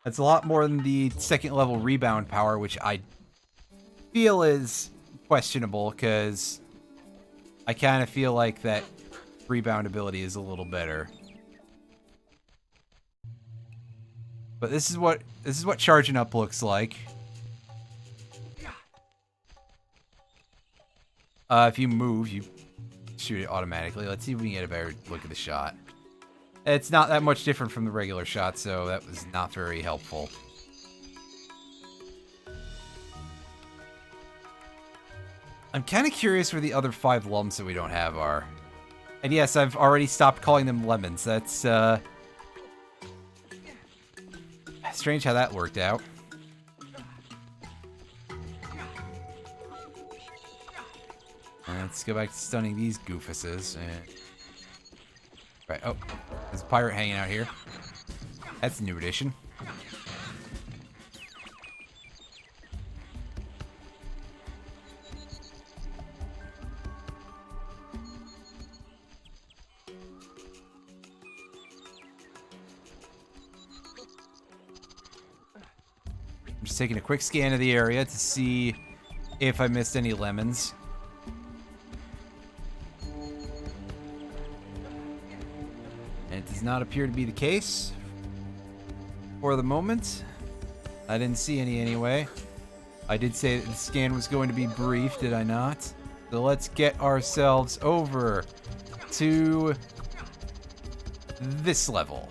A: That's a lot more than the second level rebound power, which I feel is questionable, because I kind of feel like that rebound ability is a little better. But this is what charging up looks like. If you move, you shoot it automatically. Let's see if we can get a better look at the shot. It's not that much different from the regular shot, so that was not very helpful. I'm kind of curious where the other 5 lums that we don't have are. And yes, I've already stopped calling them lemons. That's, strange how that worked out. Let's go back to stunning these goofuses. Right, oh, there's a pirate hanging out here. That's a new addition. I'm just taking a quick scan of the area to see if I missed any lemons. And it does not appear to be the case for the moment. I didn't see any anyway. I did say that the scan was going to be brief, did I not? So let's get ourselves over to this level.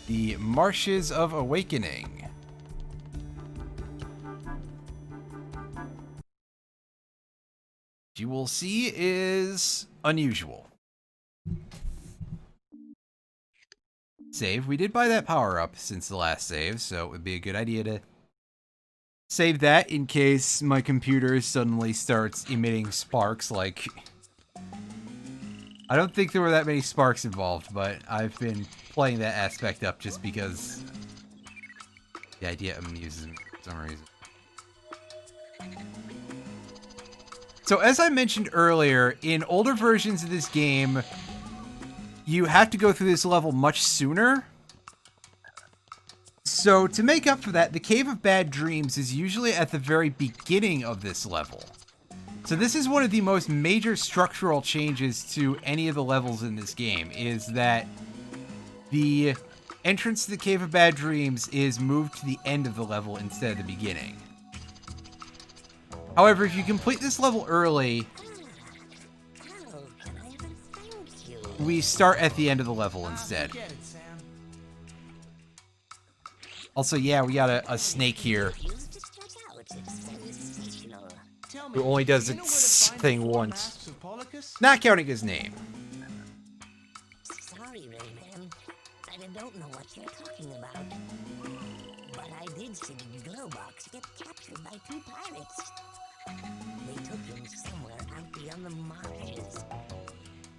A: The Marshes of Awakening. You will see is unusual. Save. We did buy that power up since the last save, so it would be a good idea to save that in case my computer suddenly starts emitting sparks. Like, I don't think there were that many sparks involved, but I've been playing that aspect up just because the idea amuses me for some reason. So as I mentioned earlier, in older versions of this game, you have to go through this level much sooner. So to make up for that, the Cave of Bad Dreams is usually at the very beginning of this level. So this is one of the most major structural changes to any of the levels in this game, is that the entrance to the Cave of Bad Dreams is moved to the end of the level instead of the beginning. However, if you complete this level early, we start at the end of the level instead. Also, yeah, we got a snake here. who only does its thing once. Not counting his name.
G: Sorry, Rayman. I don't know what you're talking about. But I did see Glowbox get captured by 2 pirates. They took him somewhere out beyond the marshes.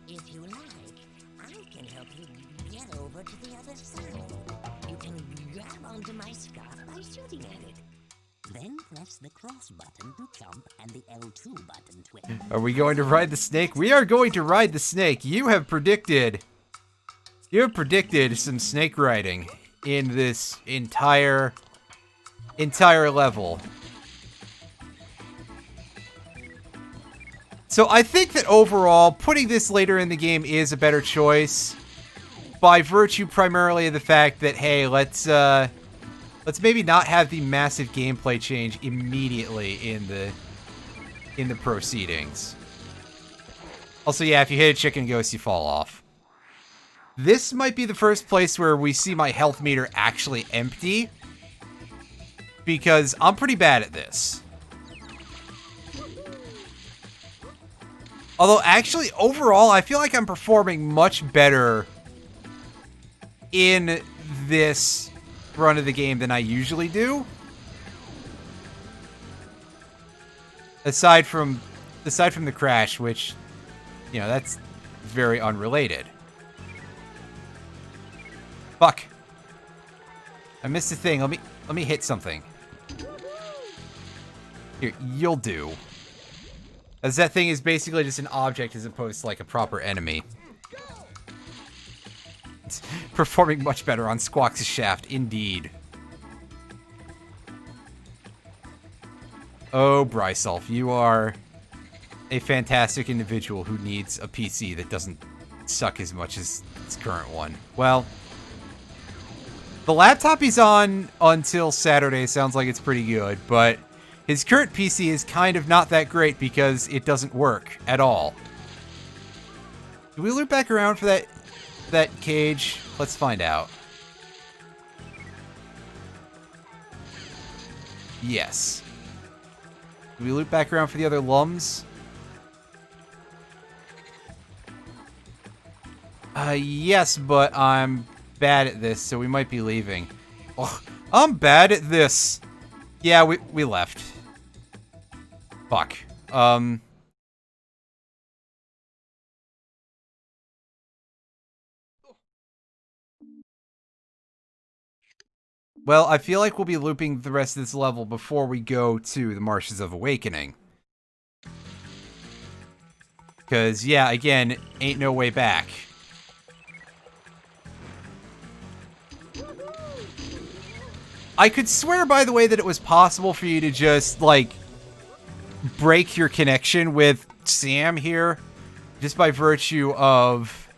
G: If you like, I can help you get over to the other side. You can grab onto my scarf by shooting at it. Then press the cross button to jump and the L2 button to aim.
A: Are we going to ride the snake? We are going to ride the snake. You have predicted some snake riding in this entire level. So I think that overall, putting this later in the game is a better choice, by virtue primarily of the fact that, hey, let's maybe not have the massive gameplay change immediately in the proceedings. Also, yeah, if you hit a chicken ghost, you fall off. This might be the first place where we see my health meter actually empty, because I'm pretty bad at this. Although, actually, overall, I feel like I'm performing much better in this run of the game than I usually do. Aside from the crash, which, you know, that's very unrelated. Fuck. I missed a thing. Let me hit something. Here, you'll do. As that thing is basically just an object as opposed to like a proper enemy. It's performing much better on Squawks' shaft, indeed. Oh, Brysolf, you are a fantastic individual who needs a PC that doesn't suck as much as its current one. Well, the laptop he's on until Saturday sounds like it's pretty good, but his current PC is kind of not that great because it doesn't work at all. Do we loop back around for that cage? Let's find out. Yes. Do we loop back around for the other lums? Yes, but I'm bad at this, so we might be leaving. Ugh, I'm bad at this. Yeah, we left. Fuck. Well, I feel like we'll be looping the rest of this level before we go to the Marshes of Awakening. Because, yeah, again, ain't no way back. I could swear, by the way, that it was possible for you to just, like, break your connection with Sam here, just by virtue of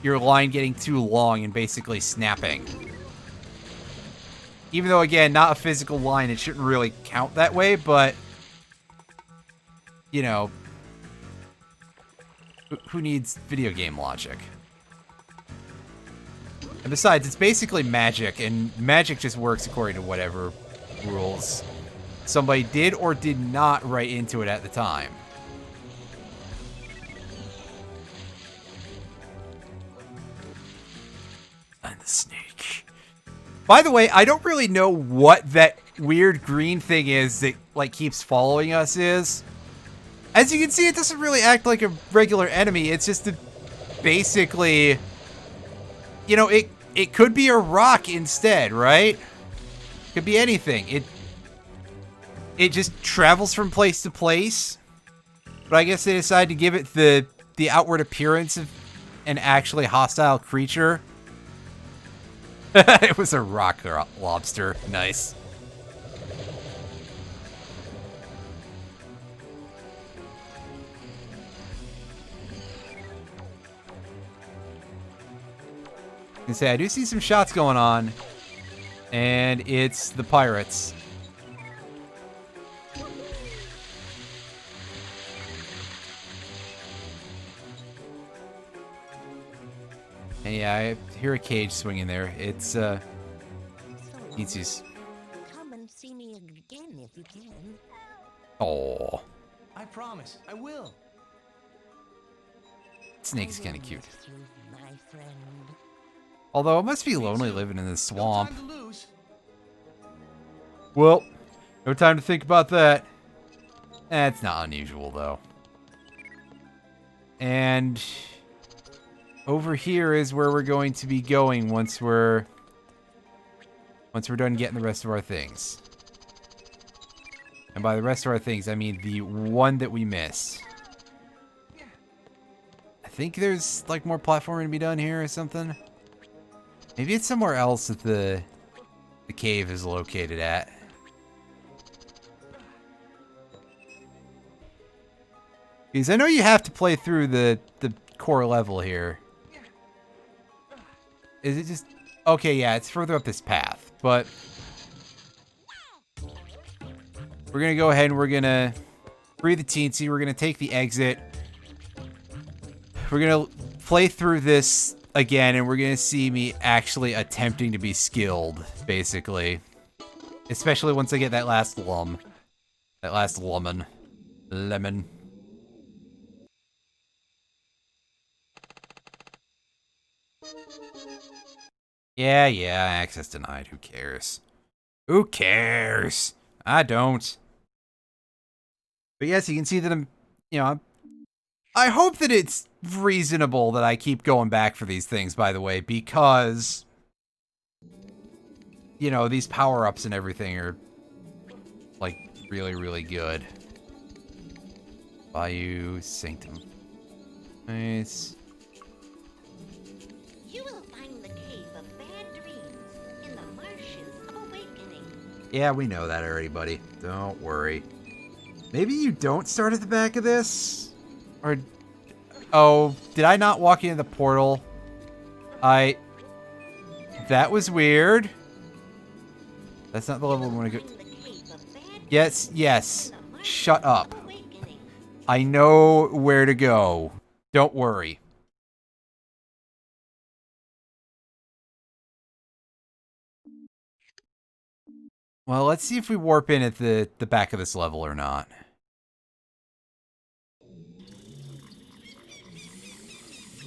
A: your line getting too long and basically snapping. Even though, again, not a physical line, it shouldn't really count that way, but, you know, who needs video game logic? And besides, it's basically magic, and magic just works according to whatever rules somebody did or did not write into it at the time. And the snake. By the way, I don't really know what that weird green thing is that, like, keeps following us is. As you can see, it doesn't really act like a regular enemy. It's just basically, you know, it could be a rock instead, right? Could be anything. It just travels from place to place. But I guess they decided to give it the outward appearance of an actually hostile creature. It was a rock lobster. Nice. I say I do see some shots going on, and it's the pirates. And yeah, I hear a cage swinging there. It's Eatsies.
G: Come and see me again if you can.
A: Oh.
C: promise. I will.
A: Snake's kind of cute.
G: You, my friend.
A: Although it must be lonely living in this
C: No
A: swamp.
C: time to lose.
A: Well, no time to think about that. That's not unusual, though. And over here is where we're going to be going once we're done getting the rest of our things. And by the rest of our things, I mean the one that we missed. I think there's like more platforming to be done here or something. Maybe it's somewhere else that the cave is located at. Because I know you have to play through the core level here. Is it just... Okay, yeah, it's further up this path, but... We're gonna go ahead and we're gonna free the teensy. We're gonna take the exit. We're gonna play through this again, and we're gonna see me actually attempting to be skilled, basically. Especially once I get that last lum. That last lemon. Lemon. Yeah, access denied. Who cares? Who cares? I don't. But yes, you can see that I'm, I hope that it's reasonable that I keep going back for these things, by the way, because, these power-ups and everything are, like, really, really good. Bayou Sanctum. Nice.
D: You will find the cave of bad dreams in the marshes of awakening.
A: Yeah, we know that already, buddy. Don't worry. Maybe you don't start at the back of this? Or... Oh, did I not walk into the portal? That was weird. That's not the level we want to go... Yes. Shut up. I know where to go. Don't worry. Well, let's see if we warp in at the back of this level or not.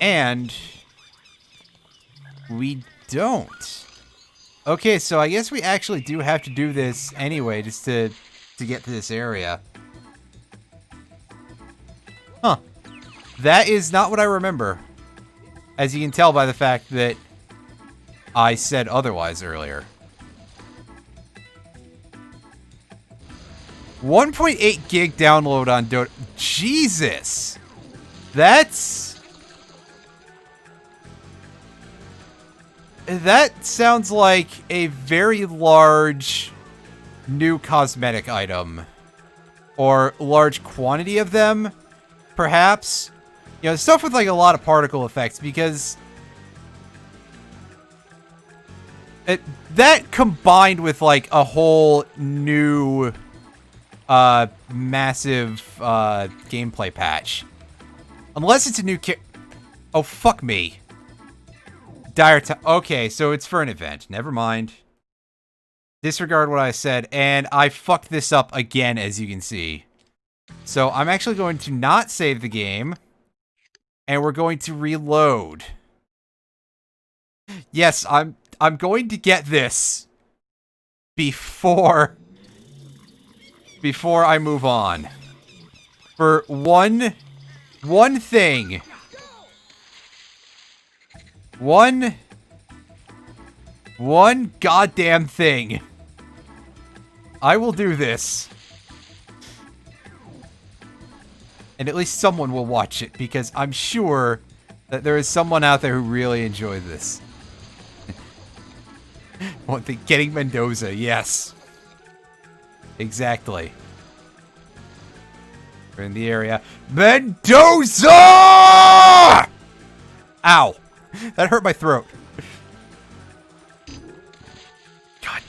A: And we don't. Okay, so I guess we actually do have to do this anyway, just to get to this area. Huh. That is not what I remember. As you can tell by the fact that I said otherwise earlier. 1.8 gig download on Dota. Jesus! That sounds like a very large new cosmetic item. Or large quantity of them, perhaps. Stuff with like a lot of particle effects, because that combined with like a whole new massive gameplay patch. Unless it's a new Oh, fuck me. Dire time. Okay, so it's for an event. Never mind. Disregard what I said, and I fucked this up again, as you can see. So I'm actually going to not save the game, and we're going to reload. Yes, I'm going to get this before I move on. For one thing. One goddamn thing. I will do this. And at least someone will watch it, because I'm sure that there is someone out there who really enjoyed this. Getting Mendoza, yes. Exactly. We're in the area. Mendoza! Ow. That hurt my throat. God,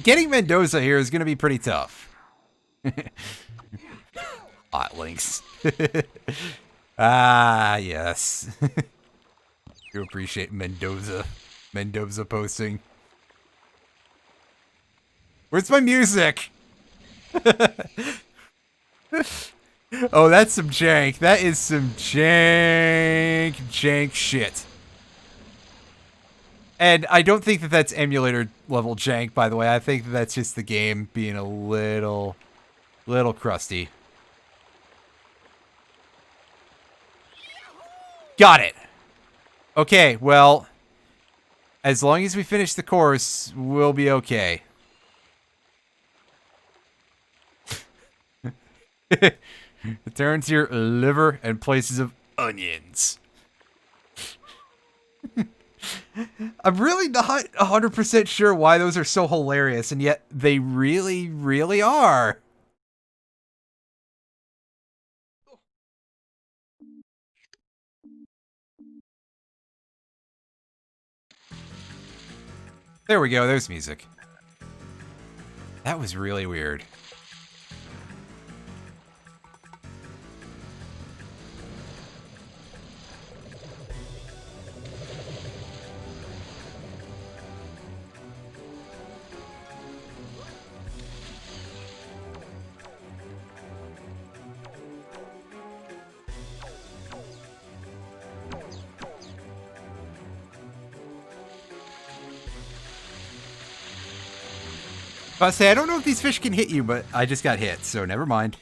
A: getting Mendoza here is going to be pretty tough. Hot links. Ah, yes. You appreciate Mendoza posting. Where's my music? Oh, that's some jank. That is some jank shit. And I don't think that that's emulator level jank, by the way. I think that that's just the game being a little crusty. Got it. Okay, well, as long as we finish the course, we'll be okay. It turns your liver and places of onions. I'm really not 100% sure why those are so hilarious, and yet they really, really are. There we go, there's music. That was really weird. I say, I don't know if these fish can hit you, but I just got hit, so never mind.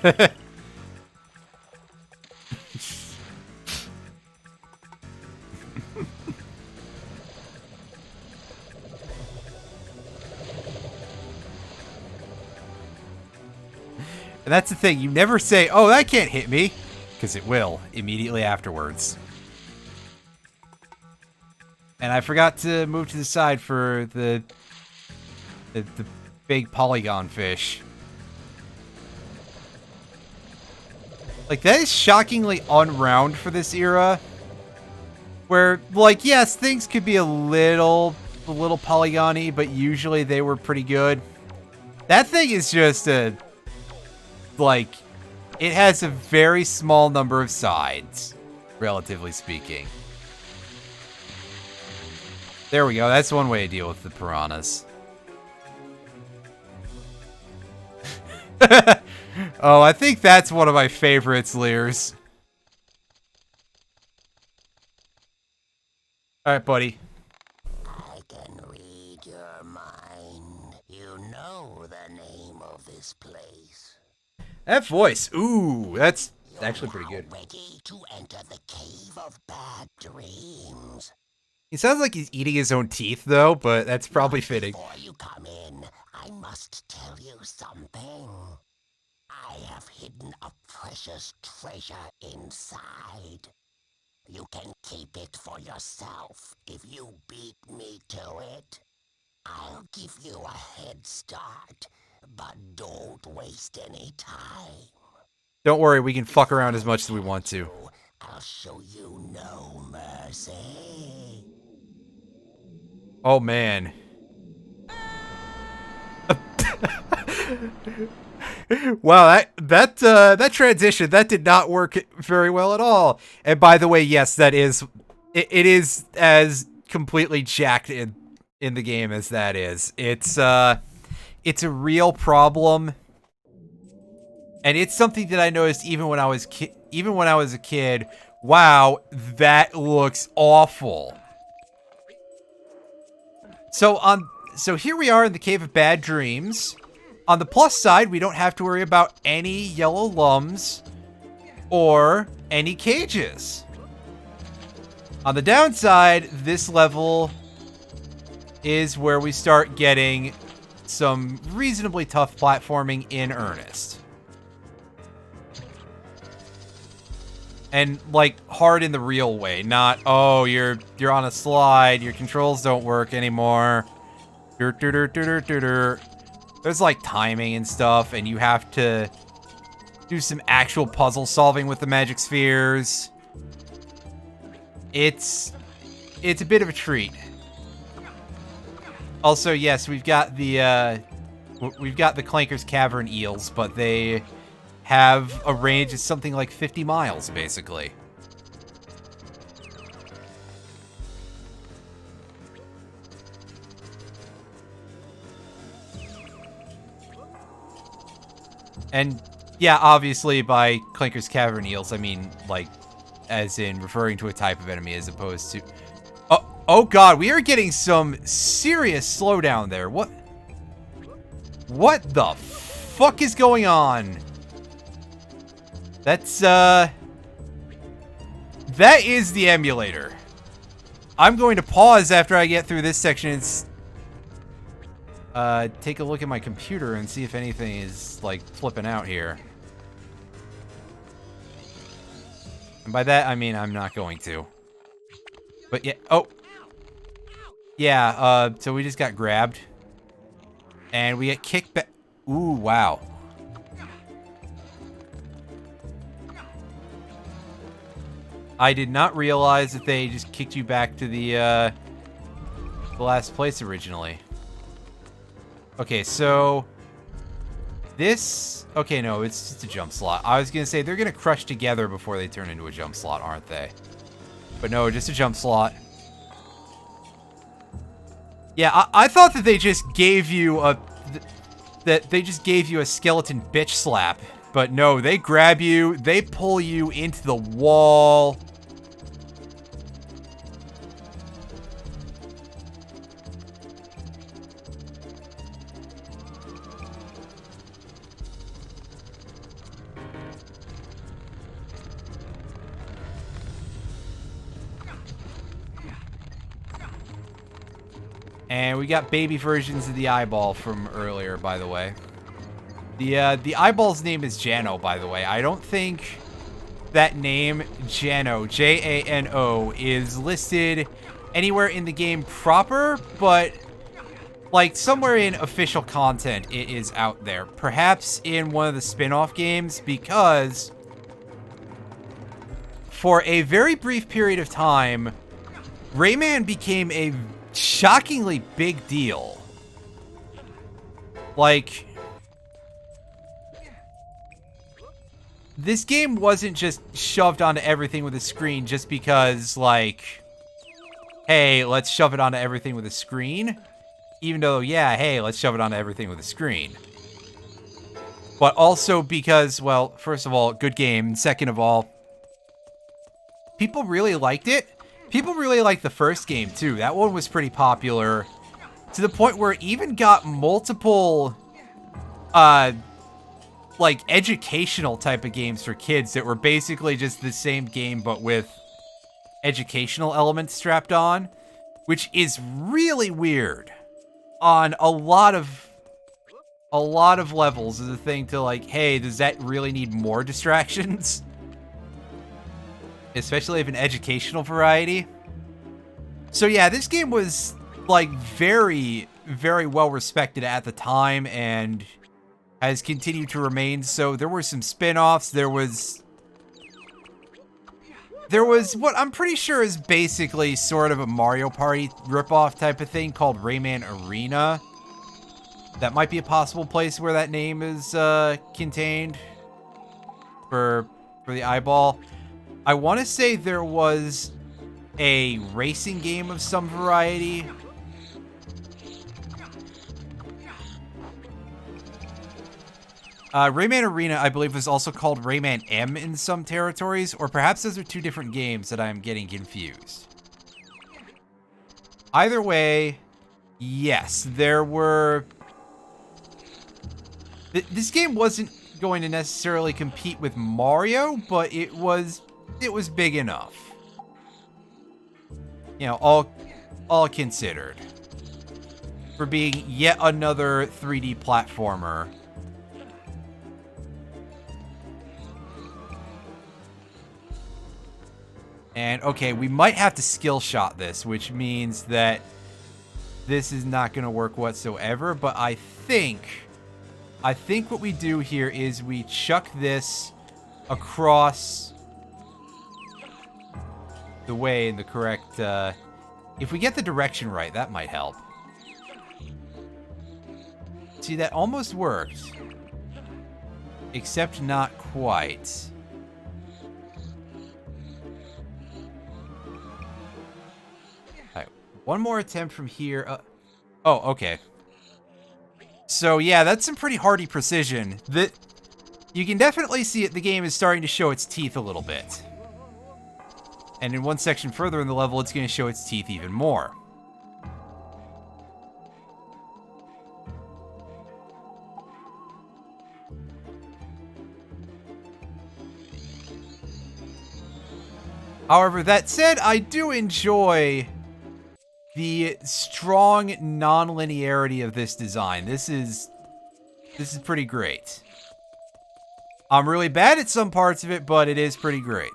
A: And that's the thing, you never say, oh, that can't hit me, because it will immediately afterwards. And I forgot to move to the side for the big polygon fish. Like, that is shockingly unround for this era. Where, like, yes, things could be a little polygon-y, but usually they were pretty good. That thing is just a... like, it has a very small number of sides, relatively speaking. There we go. That's one way to deal with the piranhas. Oh, I think that's one of my favorites, Lears. Alright, buddy.
G: I can read your mind. You know the name of this place.
A: That voice. Ooh, that's actually pretty good.
G: Ready to enter the cave of bad dreams.
A: He sounds like he's eating his own teeth, though, but that's probably fitting.
G: Before you come in, I must tell you something. I have hidden a precious treasure inside. You can keep it for yourself if you beat me to it. I'll give you a head start, but don't waste any time.
A: Don't worry, we can fuck around as much as we want to.
G: I'll show you no mercy.
A: Oh, man. Wow, that transition, that did not work very well at all. And by the way, yes, that is... It is as completely jacked in the game as that is. It's a real problem. And it's something that I noticed even when I was a kid. Wow, that looks awful. So here we are in the Cave of Bad Dreams. On the plus side, we don't have to worry about any yellow lums or any cages. On the downside, this level is where we start getting some reasonably tough platforming in earnest. And, like, hard in the real way, not, oh, you're on a slide, your controls don't work anymore. There's, like, timing and stuff, and you have to do some actual puzzle solving with the magic spheres. It's a bit of a treat. Also, yes, we've got the Clanker's Cavern eels, but they have a range of something like 50 miles, basically. And Yeah, obviously by Clinker's Cavern Eels, I mean, like, as in referring to a type of enemy as opposed to... Oh god, we are getting some serious slowdown there. What the fuck is going on? That's, that is the emulator. I'm going to pause after I get through this section and take a look at my computer and see if anything is, like, flipping out here. And by that, I mean I'm not going to. But yeah, oh. Yeah, so we just got grabbed. And we get kicked back. Ooh, wow. I did not realize that they just kicked you back to the last place originally. Okay, so... This... Okay, no, it's just a jump slot. I was gonna say, they're gonna crush together before they turn into a jump slot, aren't they? But no, just a jump slot. Yeah, I thought that they just gave you a... That they just gave you a skeleton bitch slap. But no, they grab you, they pull you into the wall. And we got baby versions of the eyeball from earlier, by the way. The eyeball's name is Jano, by the way. I don't think that name, Jano, J-A-N-O, is listed anywhere in the game proper, but, like, somewhere in official content it is out there. Perhaps in one of the spin-off games, because for a very brief period of time, Rayman became a shockingly big deal. Like, this game wasn't just shoved onto everything with a screen just because, like, hey, let's shove it onto everything with a screen. Even though, yeah, hey, let's shove it onto everything with a screen. But also because, well, first of all, good game. Second of all, people really liked it. People really liked the first game, too. That one was pretty popular. To the point where it even got multiple, like, educational type of games for kids that were basically just the same game, but with educational elements strapped on. Which is really weird. On a lot of levels is a thing to, like, hey, does that really need more distractions? Especially of an educational variety. So yeah, this game was, like, very, very well respected at the time and has continued to remain. So there were some spin-offs. There was what I'm pretty sure is basically sort of a Mario Party ripoff type of thing called Rayman Arena. That might be a possible place where that name is contained for the eyeball. I want to say there was a racing game of some variety. Rayman Arena, I believe, was also called Rayman M in some territories, or perhaps those are two different games that I'm getting confused. Either way, yes, there were... This game wasn't going to necessarily compete with Mario, but it was big enough. You know, all considered. For being yet another 3D platformer. And, okay, we might have to skill shot this, which means that this is not going to work whatsoever, but I think what we do here is we chuck this across the way in the correct, if we get the direction right, that might help. See, that almost worked. Except not quite. Alright, one more attempt from here. Oh, okay. So, yeah, that's some pretty hardy precision. you can definitely see it. The game is starting to show its teeth a little bit. And in one section further in the level, it's going to show its teeth even more. However, that said, I do enjoy the strong non-linearity of this design. This is pretty great. I'm really bad at some parts of it, but it is pretty great.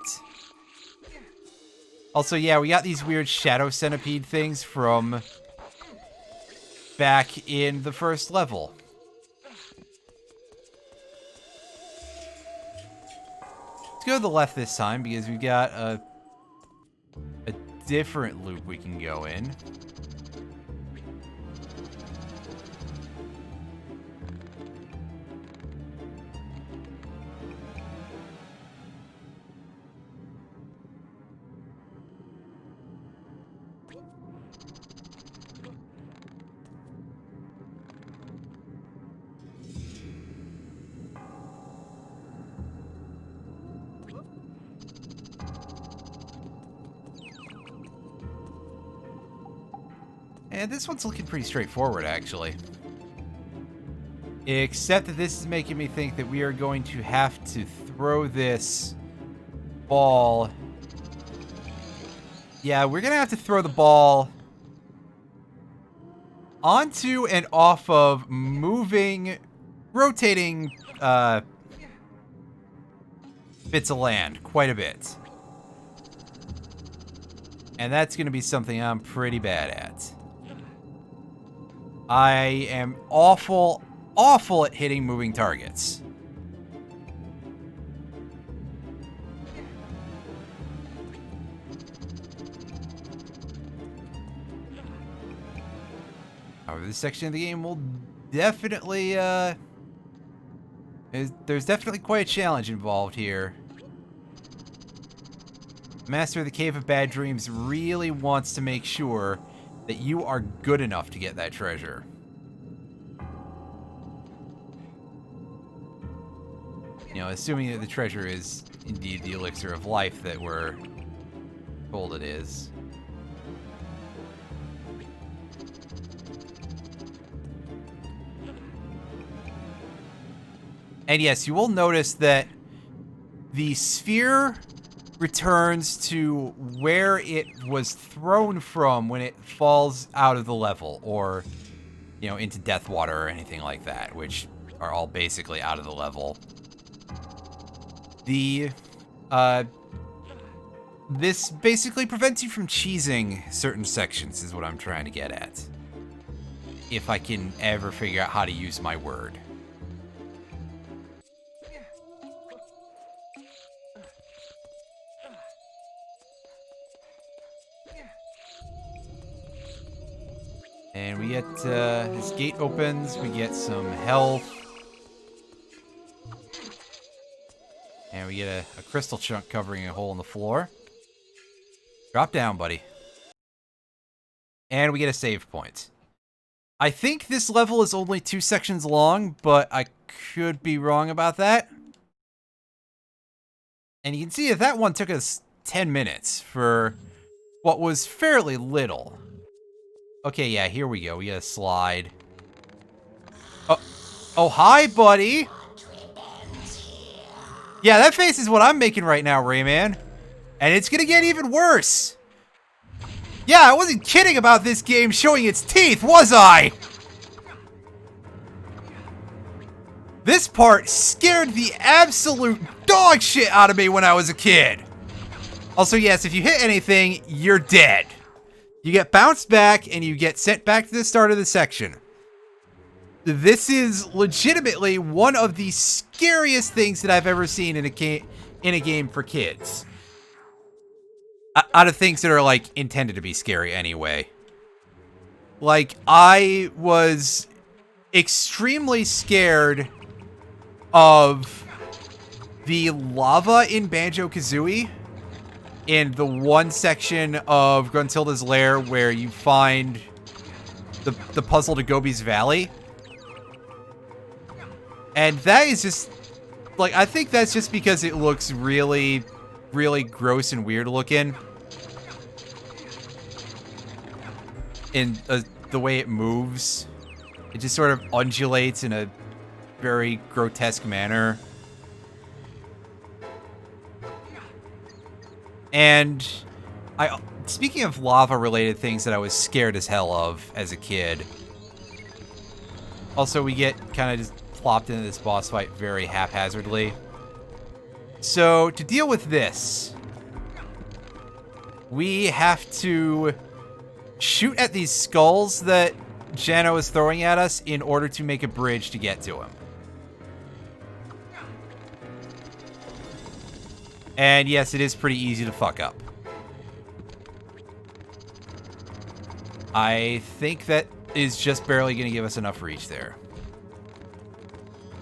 A: Also, yeah, we got these weird shadow centipede things from back in the first level. Let's go to the left this time because we've got a different loop we can go in. And this one's looking pretty straightforward, actually. Except that this is making me think that we are going to have to throw this ball. Yeah, we're going to have to throw the ball onto and off of moving, rotating bits of land quite a bit. And that's going to be something I'm pretty bad at. I am awful at hitting moving targets. However, this section of the game will definitely, there's definitely quite a challenge involved here. Master of the Cave of Bad Dreams really wants to make sure that you are good enough to get that treasure. You know, assuming that the treasure is indeed the elixir of life that we're told it is. And yes, you will notice that the sphere returns to where it was thrown from when it falls out of the level, or, you know, into death water or anything like that, which are all basically out of the level. This basically prevents you from cheesing certain sections, is what I'm trying to get at. If I can ever figure out how to use my word. And we get, this gate opens, we get some health. And we get a crystal chunk covering a hole in the floor. Drop down, buddy. And we get a save point. I think this level is only 2 sections long, but I could be wrong about that. And you can see that that one took us 10 minutes for what was fairly little. Okay, yeah, here we go. We got a slide. Oh, hi, buddy. Yeah, that face is what I'm making right now, Rayman. And it's gonna get even worse. Yeah, I wasn't kidding about this game showing its teeth, was I? This part scared the absolute dog shit out of me when I was a kid. Also, yes, if you hit anything, you're dead. You get bounced back, and you get sent back to the start of the section. This is legitimately one of the scariest things that I've ever seen in a game for kids. Out of things that are, like, intended to be scary anyway. Like, I was extremely scared of the lava in Banjo-Kazooie. In the one section of Gruntilda's lair where you find the puzzle to Gobi's Valley. And that is just, Like, I think that's just because it looks really, really gross and weird looking. In the way it moves. It just sort of undulates in a very grotesque manner. And speaking of lava-related things that I was scared as hell of as a kid. Also, we get kind of just plopped into this boss fight very haphazardly. So, to deal with this, we have to shoot at these skulls that Jano is throwing at us in order to make a bridge to get to him. And yes, it is pretty easy to fuck up. I think that is just barely going to give us enough reach there.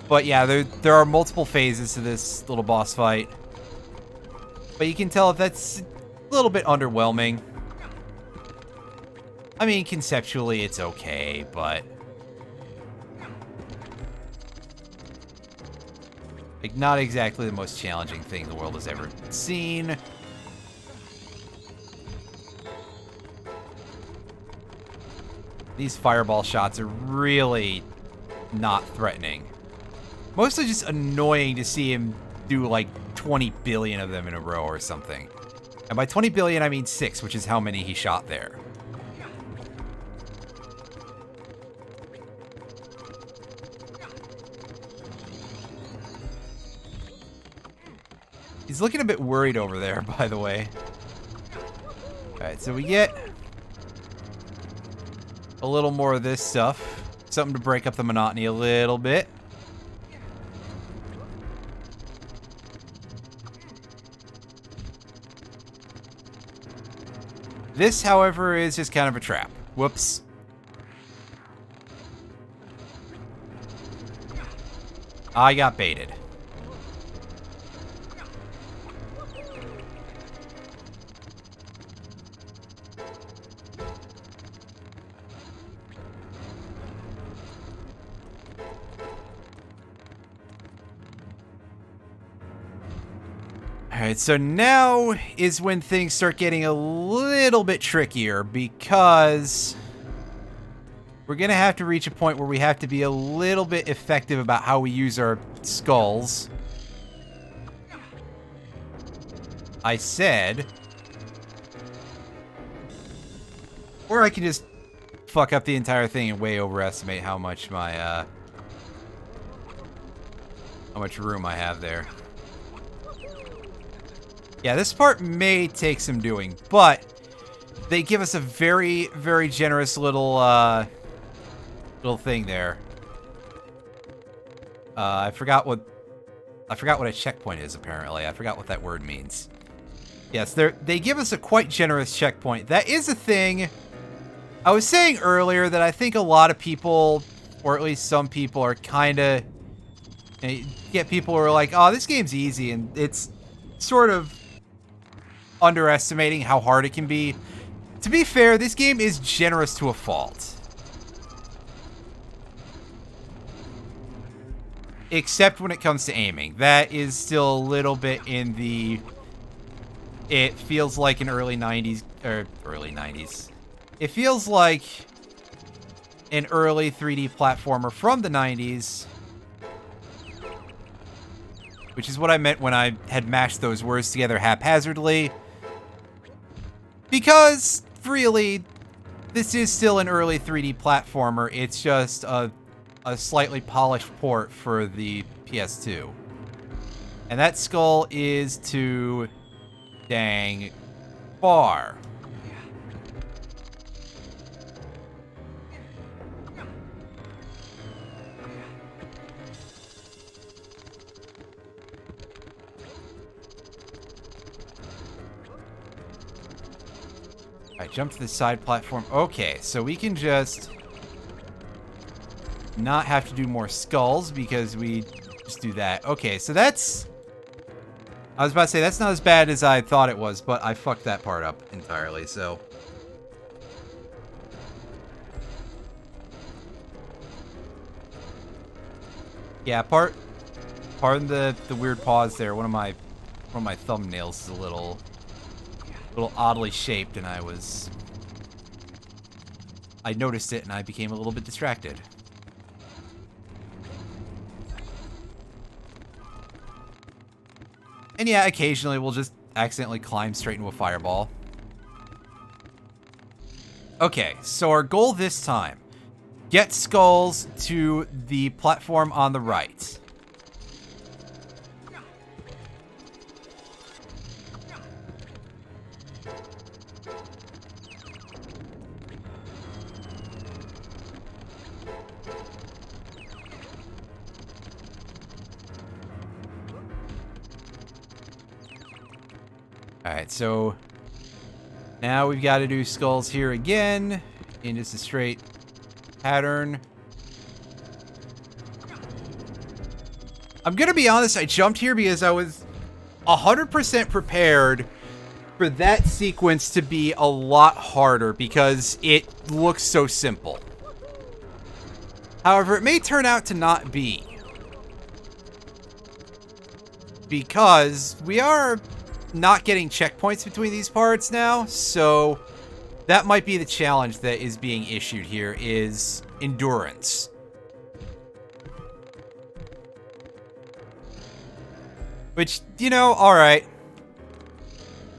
A: But yeah, there are multiple phases to this little boss fight. But you can tell if that's a little bit underwhelming. I mean, conceptually it's okay, but... like, not exactly the most challenging thing the world has ever seen. These fireball shots are really not threatening. Mostly just annoying to see him do like 20 billion of them in a row or something. And by 20 billion, I mean 6, which is how many he shot there. He's looking a bit worried over there, by the way. Alright, so we get a little more of this stuff. Something to break up the monotony a little bit. This, however, is just kind of a trap. Whoops. I got baited. Alright, so now is when things start getting a little bit trickier because we're going to have to reach a point where we have to be a little bit effective about how we use our skulls. I said. Or I can just fuck up the entire thing and way overestimate how much my, how much room I have there. Yeah, this part may take some doing, but they give us a very, very generous little, little thing there. I forgot what a checkpoint is, apparently. I forgot what that word means. Yes, they give us a quite generous checkpoint. That is a thing. I was saying earlier that I think a lot of people, or at least some people, are kind of... get people who are like, oh, this game's easy, and it's sort of underestimating how hard it can be. To be fair, this game is generous to a fault. Except when it comes to aiming. That is still a little bit in the... it feels like an early 90s... or early 90s. It feels like an early 3D platformer from the 90s. Which is what I meant when I had mashed those words together haphazardly. Because, really, this is still an early 3D platformer. It's just a slightly polished port for the PS2. And that skull is too dang far. Alright, jump to the side platform. Okay, so we can just not have to do more skulls because we just do that. Okay, so that's... I was about to say, that's not as bad as I thought it was, but I fucked that part up entirely, so... yeah, part Pardon the weird pause there. One of my thumbnails is a little oddly shaped, and I noticed it and I became a little bit distracted. And yeah, occasionally we'll just accidentally climb straight into a fireball. Okay, so our goal this time, get skulls to the platform on the right. Alright, so now we've got to do skulls here again in just a straight pattern. I'm gonna be honest, I jumped here because I was 100% prepared for that sequence to be a lot harder because it looks so simple. However, it may turn out to not be. Because we are not getting checkpoints between these parts now, so that might be the challenge that is being issued here, is endurance. Which, you know, alright.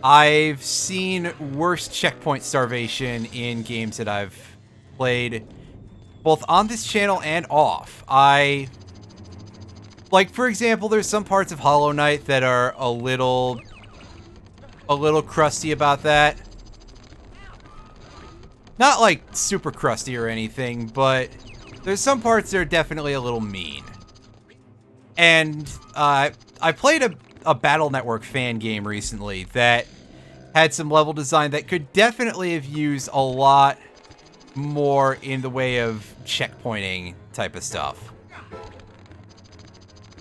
A: I've seen worse checkpoint starvation in games that I've played, both on this channel and off. Like, for example, there's some parts of Hollow Knight that are a little crusty about that. Not like super crusty or anything, but there's some parts that are definitely a little mean. And I played a Battle Network fan game recently that had some level design that could definitely have used a lot more in the way of checkpointing type of stuff.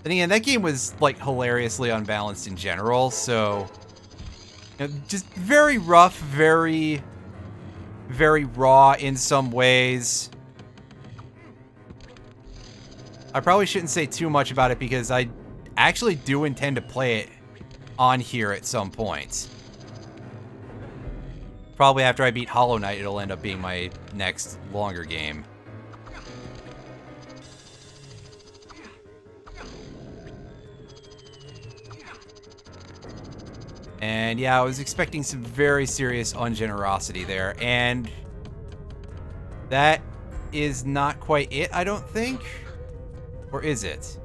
A: And again, that game was like hilariously unbalanced in general, so you know, just very rough, very raw in some ways. I probably shouldn't say too much about it because I actually do intend to play it on here at some point. Probably after I beat Hollow Knight, it'll end up being my next longer game. And yeah, I was expecting some very serious ungenerosity there, and that is not quite it, I don't think. Or is it?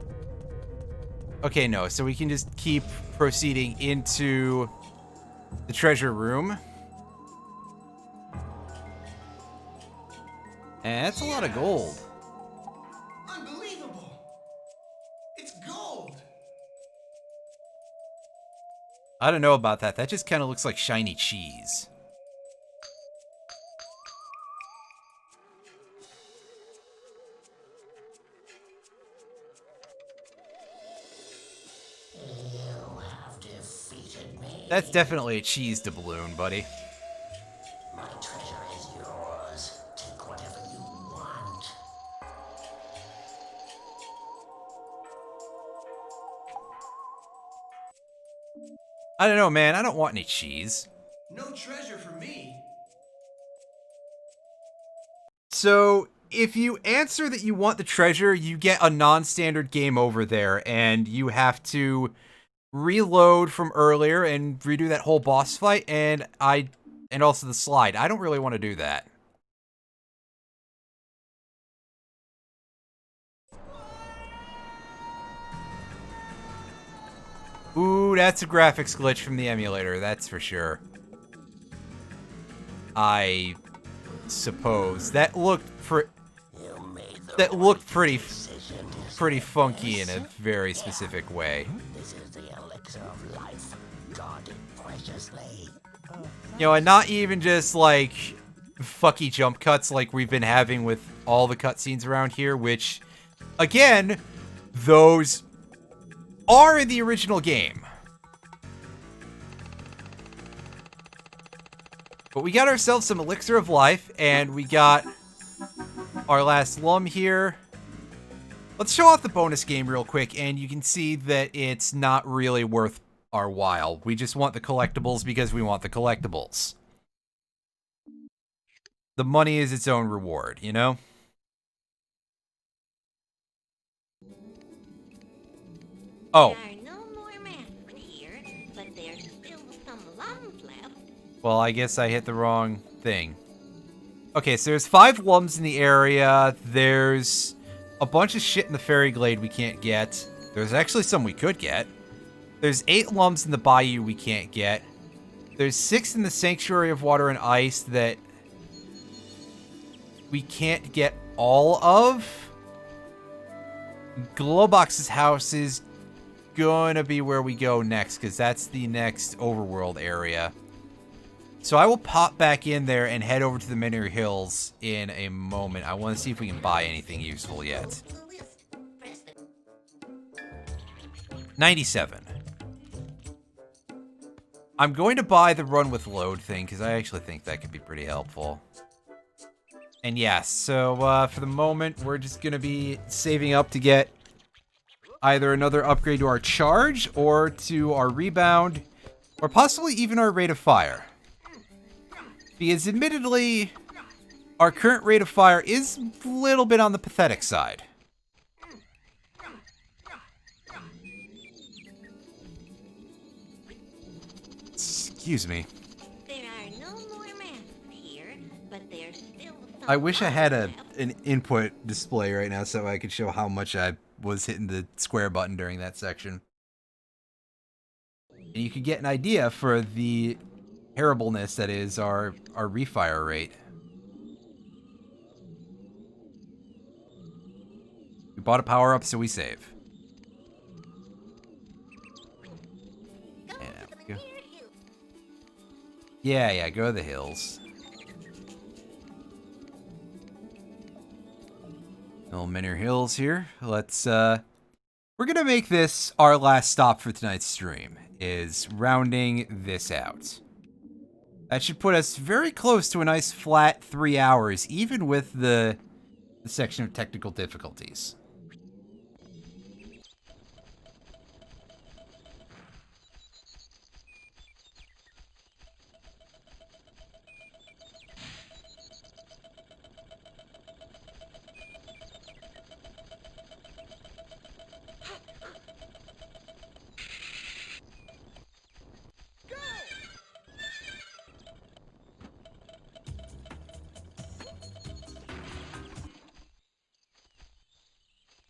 A: Okay, no, so we can just keep proceeding into the treasure room. And that's a lot of gold.
F: Unbelievable! It's gold!
A: I don't know about that. That just kind of looks like shiny cheese.
G: You have defeated me.
A: That's definitely a cheese doubloon, buddy.
G: My treasure is yours. Take whatever you want.
A: I don't know, man. I don't want any cheese.
F: No treasure for me.
A: So, if you answer that you want the treasure, you get a non-standard game over there, and you have to reload from earlier and redo that whole boss fight, and also the slide. I don't really want to do that. Ooh, that's a graphics glitch from the emulator, that's for sure. I suppose that looked pretty funky in a very specific way.
G: This is the elixir of life, guarded preciously.
A: You know, and not even just like fucky jump cuts like we've been having with all the cutscenes around here, which, again, those are in the original game. But we got ourselves some elixir of life, and we got our last lum here. Let's show off the bonus game real quick, and you can see that it's not really worth our while. We just want the collectibles because we want the collectibles. The money is its own reward, you know? Oh,
D: There are no more maps here, but there's still some lumps left.
A: well, I guess I hit the wrong thing. Okay, so there's 5 lums in the area. There's a bunch of shit in the fairy glade we can't get. There's actually some we could get. There's 8 lums in the bayou we can't get. There's 6 in the sanctuary of water and ice that we can't get all of. Glowbox's house is gonna be where we go next, because that's the next overworld area. So I will pop back in there and head over to the Minier Hills in a moment. I want to see if we can buy anything useful yet. 97. I'm going to buy the run with load thing, because I actually think that could be pretty helpful. And yeah, so for the moment, we're just going to be saving up to get either another upgrade to our charge, or to our rebound, or possibly even our rate of fire. Because admittedly, our current rate of fire is a little bit on the pathetic side. Excuse me.
D: There are no more maps here, but there's still some
A: I wish I had
D: lumps left.
A: an input display right now so I could show how much I was hitting the square button during that section. And you could get an idea for the terribleness that is our refire rate. We bought a power up, so we save.
D: Go
A: Yeah,
D: to the
A: go.
D: Minier Hills.
A: Yeah, go to the hills. Little Minier Hills here. Let's, we're gonna make this our last stop for tonight's stream, is rounding this out. That should put us very close to a nice flat 3 hours, even with the section of technical difficulties.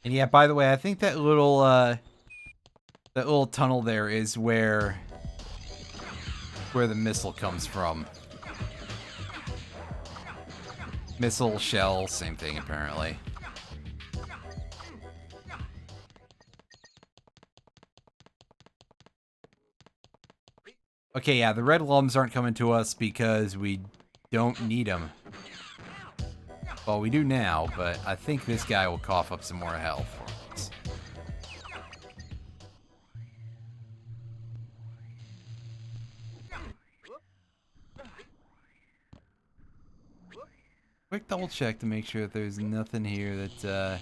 A: And yeah, by the way, I think that little tunnel there is where the missile comes from. Missile, shell, same thing apparently. Okay, yeah, the red lums aren't coming to us because we don't need them. Well, we do now, but I think this guy will cough up some more health for us. Quick double check to make sure that there's nothing here that,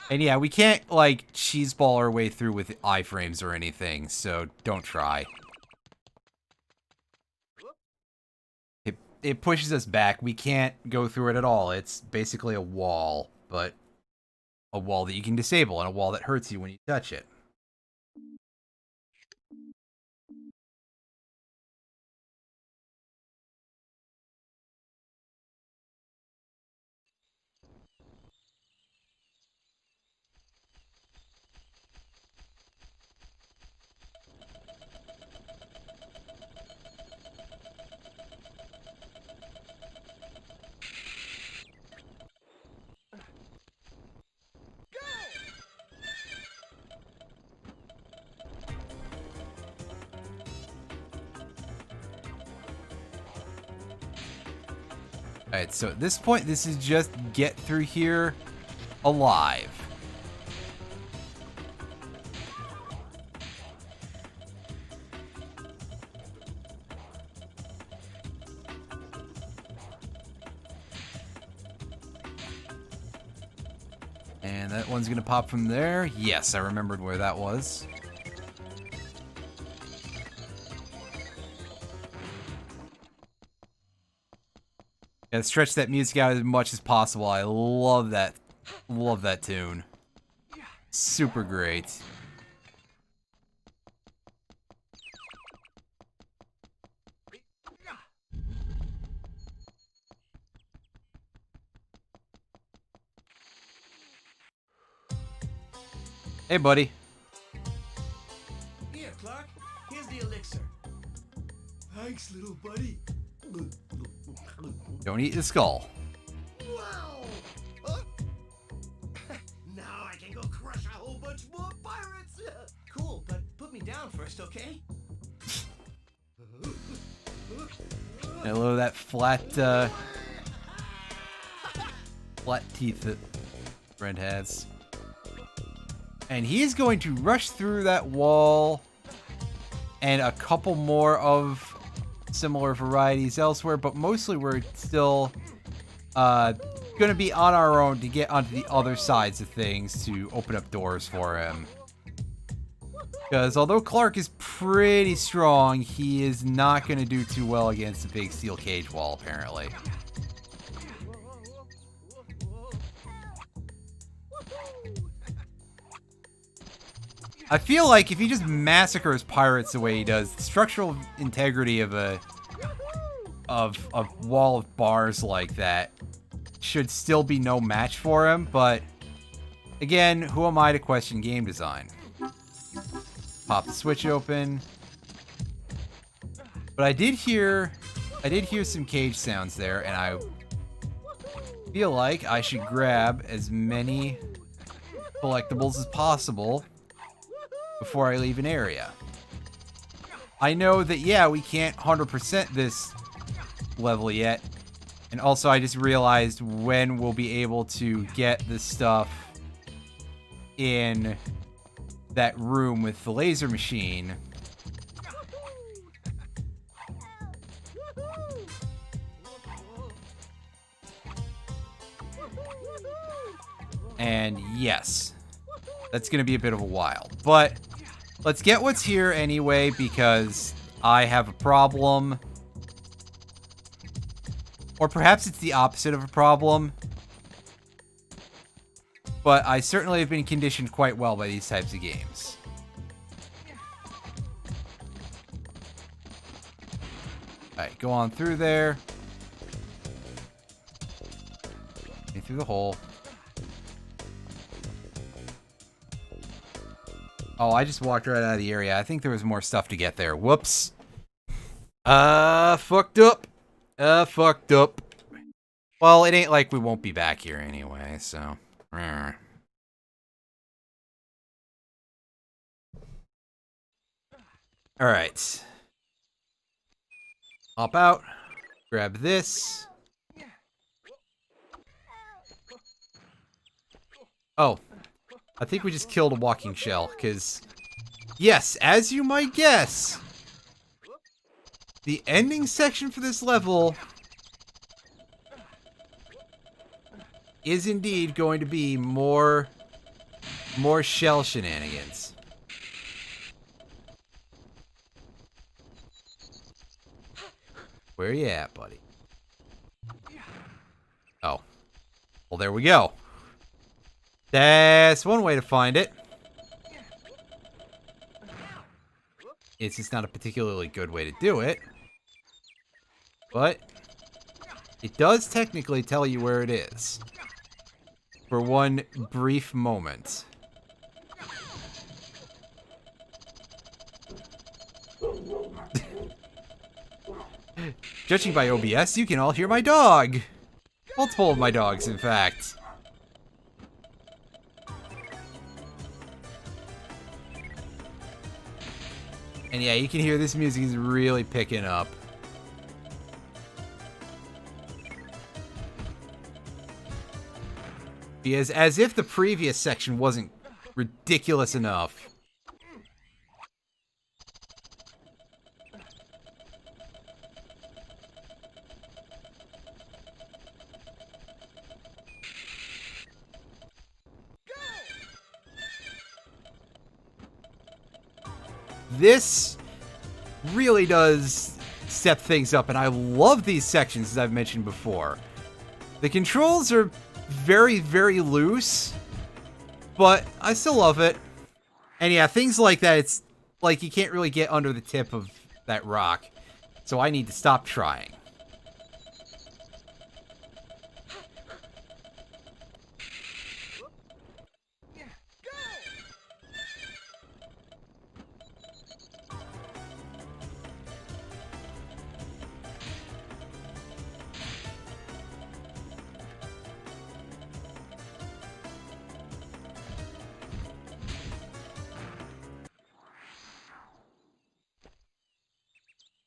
A: And yeah, we can't, like, cheeseball our way through with iframes or anything, so don't try. It pushes us back. We can't go through it at all. It's basically a wall, but a wall that you can disable and a wall that hurts you when you touch it. Alright, so at this point, this is just get through here alive. And that one's gonna pop from there. Yes, I remembered where that was. Gotta stretch that music out as much as possible. I love that. Love that tune. Super great. Hey, buddy.
F: Here, Clark. Here's the elixir. Thanks, little buddy.
A: Don't eat the skull.
F: Wow! Huh? Now I can go crush a whole bunch more pirates.
C: Cool, but put me down first, okay?
A: I love that flat teeth that Brent has. And he's going to rush through that wall and a couple more of similar varieties elsewhere, but mostly we're still going to be on our own to get onto the other sides of things to open up doors for him. Because although Clark is pretty strong, he is not going to do too well against the big steel cage wall, apparently. I feel like if he just massacres pirates the way he does, the structural integrity of a wall of bars like that should still be no match for him, but again, who am I to question game design? Pop the switch open. But I did hear some cage sounds there, and I feel like I should grab as many collectibles as possible before I leave an area. I know that, yeah, we can't 100% this level yet. And also, I just realized when we'll be able to get the stuff in that room with the laser machine. And yes, that's going to be a bit of a while. But let's get what's here anyway, because I have a problem. Or perhaps it's the opposite of a problem. But I certainly have been conditioned quite well by these types of games. Alright, go on through there. Get through the hole. Oh, I just walked right out of the area. I think there was more stuff to get there. Whoops. Fucked up. Fucked up. Well, it ain't like we won't be back here anyway, so. Alright. Hop out. Grab this. Oh. I think we just killed a walking shell, because, yes, as you might guess, the ending section for this level is indeed going to be more shell shenanigans. Where you at, buddy? Oh. Well, there we go. That's one way to find it. It's just not a particularly good way to do it. But it does technically tell you where it is. For one brief moment. Judging by OBS, you can all hear my dog. Multiple of my dogs, in fact. And yeah, you can hear this music is really picking up. Because as if the previous section wasn't ridiculous enough. This really does step things up, and I love these sections, as I've mentioned before. The controls are very, very loose, but I still love it. And yeah, things like that, it's like you can't really get under the tip of that rock, so I need to stop trying.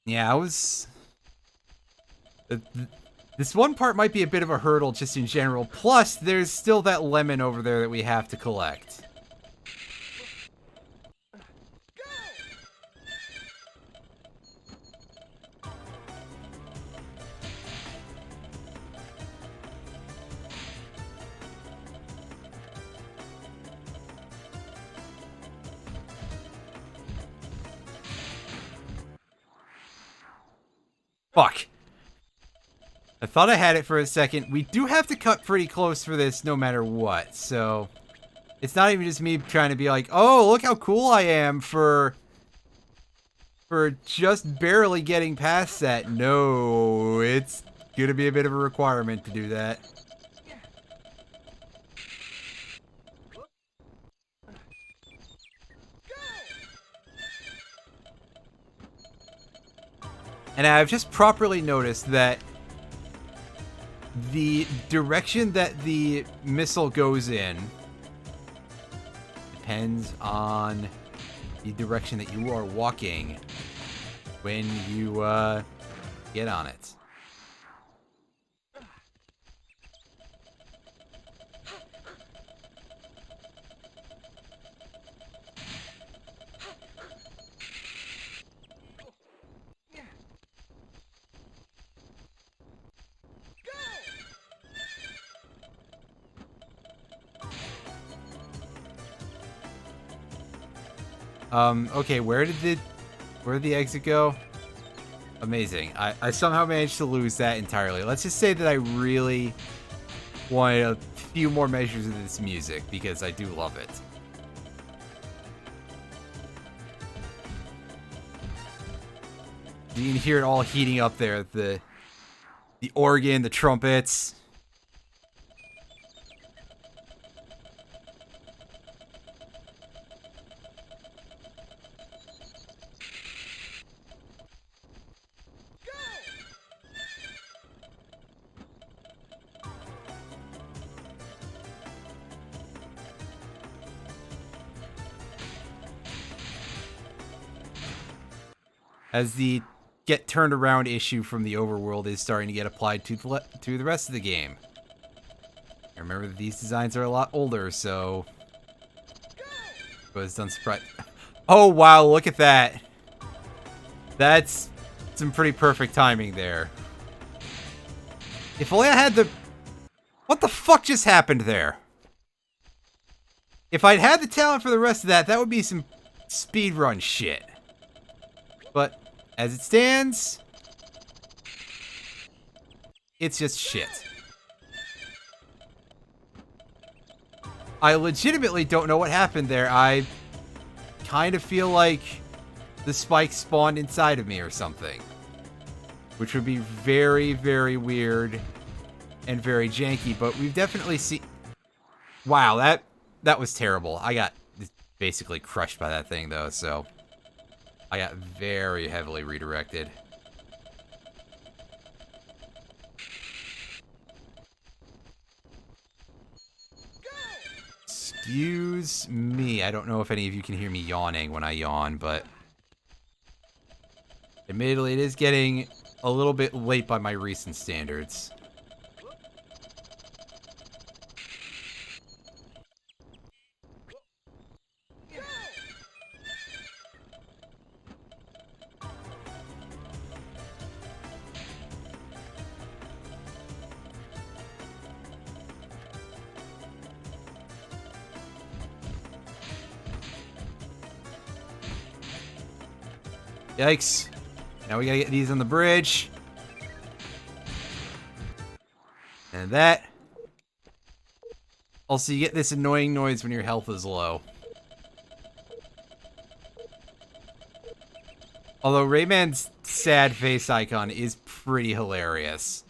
A: Yeah, I was... This one part might be a bit of a hurdle just in general. Plus, there's still that lemon over there that we have to collect. Fuck. I thought I had it for a second. We do have to cut pretty close for this no matter what, so... It's not even just me trying to be like, oh, look how cool I am for just barely getting past that. No, it's gonna be a bit of a requirement to do that. And I've just properly noticed that the direction that the missile goes in depends on the direction that you are walking when you get on it. Okay, where did the exit go? Amazing. I somehow managed to lose that entirely. Let's just say that I really wanted a few more measures of this music, because I do love it. You can hear it all heating up there. The organ, the trumpets. As the get turned around issue from the overworld is starting to get applied to the rest of the game. I remember that these designs are a lot older, so it was done surprise. Oh wow, look at that. That's some pretty perfect timing there. If only I had the... What the fuck just happened there? If I'd had the talent for the rest of that, that would be some speedrun shit. But as it stands, it's just shit. I legitimately don't know what happened there. I kind of feel like the spike spawned inside of me or something, which would be very, very weird and very janky, but we've definitely seen... Wow, that was terrible. I got basically crushed by that thing, though, so... I got very heavily redirected. Excuse me. I don't know if any of you can hear me yawning when I yawn, but... Admittedly, it is getting a little bit late by my recent standards. Yikes. Now we gotta get these on the bridge. And that. Also, you get this annoying noise when your health is low. Although Rayman's sad face icon is pretty hilarious.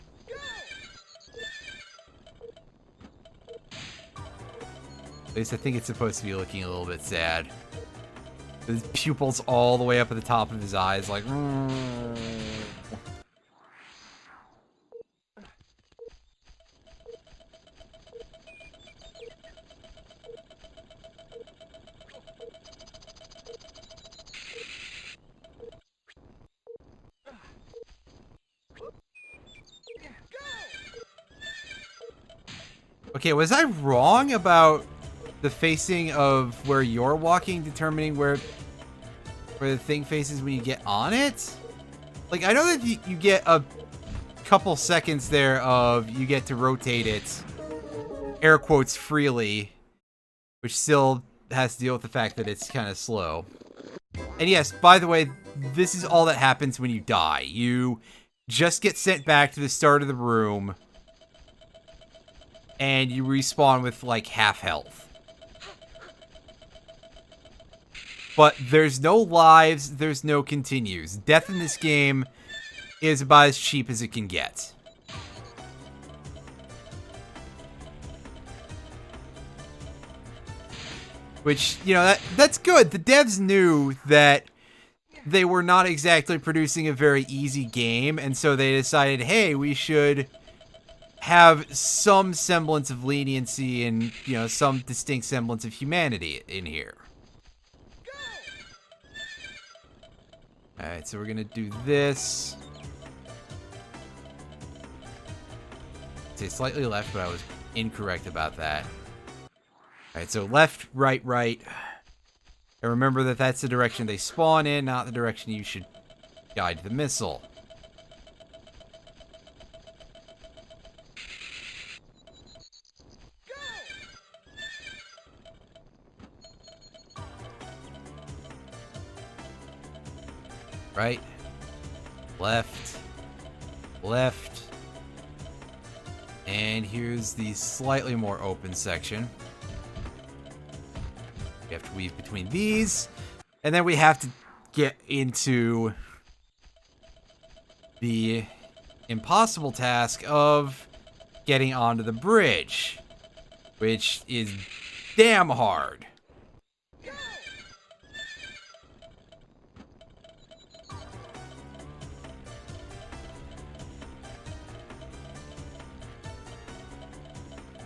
A: At least I think it's supposed to be looking a little bit sad. His pupils all the way up at the top of his eyes, like... Okay, was I wrong about the facing of where you're walking determining where the thing faces when you get on it? Like, I know that you get a couple seconds there of you get to rotate it, air quotes, freely, which still has to deal with the fact that it's kind of slow. And yes, by the way, this is all that happens when you die. You just get sent back to the start of the room, and you respawn with, like, half health. But there's no lives, there's no continues. Death in this game is about as cheap as it can get. Which, you know, that's good. The devs knew that they were not exactly producing a very easy game, and so they decided, hey, we should have some semblance of leniency and, you know, some distinct semblance of humanity in here. Alright, so we're gonna do this. Say slightly left, but I was incorrect about that. Alright, so left, right, right. And remember that that's the direction they spawn in, not the direction you should guide the missile. Right, left, left, and here's the slightly more open section. We have to weave between these, and then we have to get into the impossible task of getting onto the bridge, which is damn hard.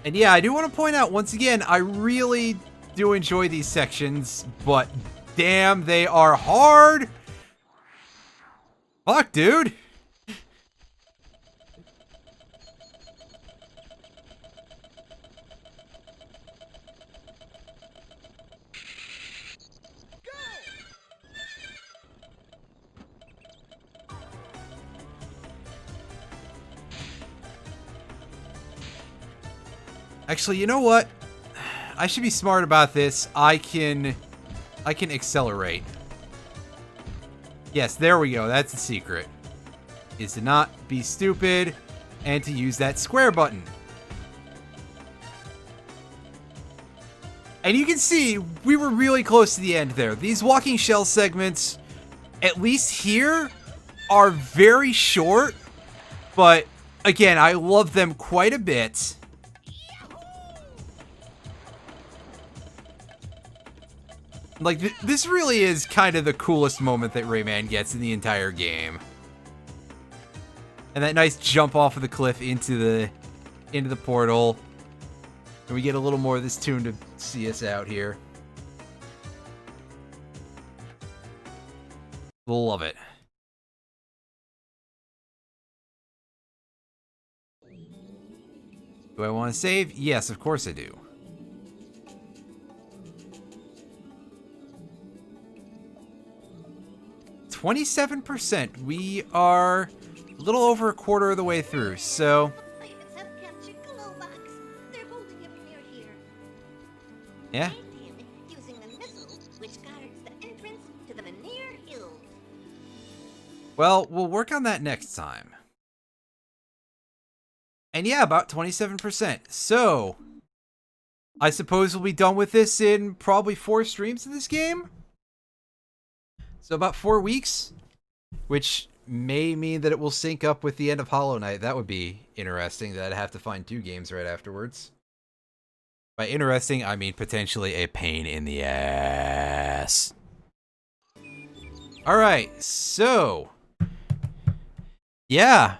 A: And yeah, I do want to point out, once again, I really do enjoy these sections, but damn, they are hard! Fuck, dude! Actually, you know what? I should be smart about this. I can accelerate. Yes, there we go. That's the secret. Is to not be stupid and to use that square button. And you can see we were really close to the end there. These walking shell segments, at least here, are very short. But again, I love them quite a bit. Like, this really is kind of the coolest moment that Rayman gets in the entire game. And that nice jump off of the cliff into the portal. And we get a little more of this tune to see us out here. Love it. Do I want to save? Yes, of course I do. %. We are a little over a quarter of the way through, so...
D: Pirates have captured Glowbox. They're holding him near here.
A: Yeah.
D: Find him using the missile which guards the entrance to the Veneer Hills.
A: Well, we'll work on that next time. And yeah, about 27%. So, I suppose we'll be done with this in probably 4 streams of this game? So about 4 weeks? Which may mean that it will sync up with the end of Hollow Knight. That would be interesting, that I'd have to find 2 games right afterwards. By interesting, I mean potentially a pain in the ass. Alright, so... yeah,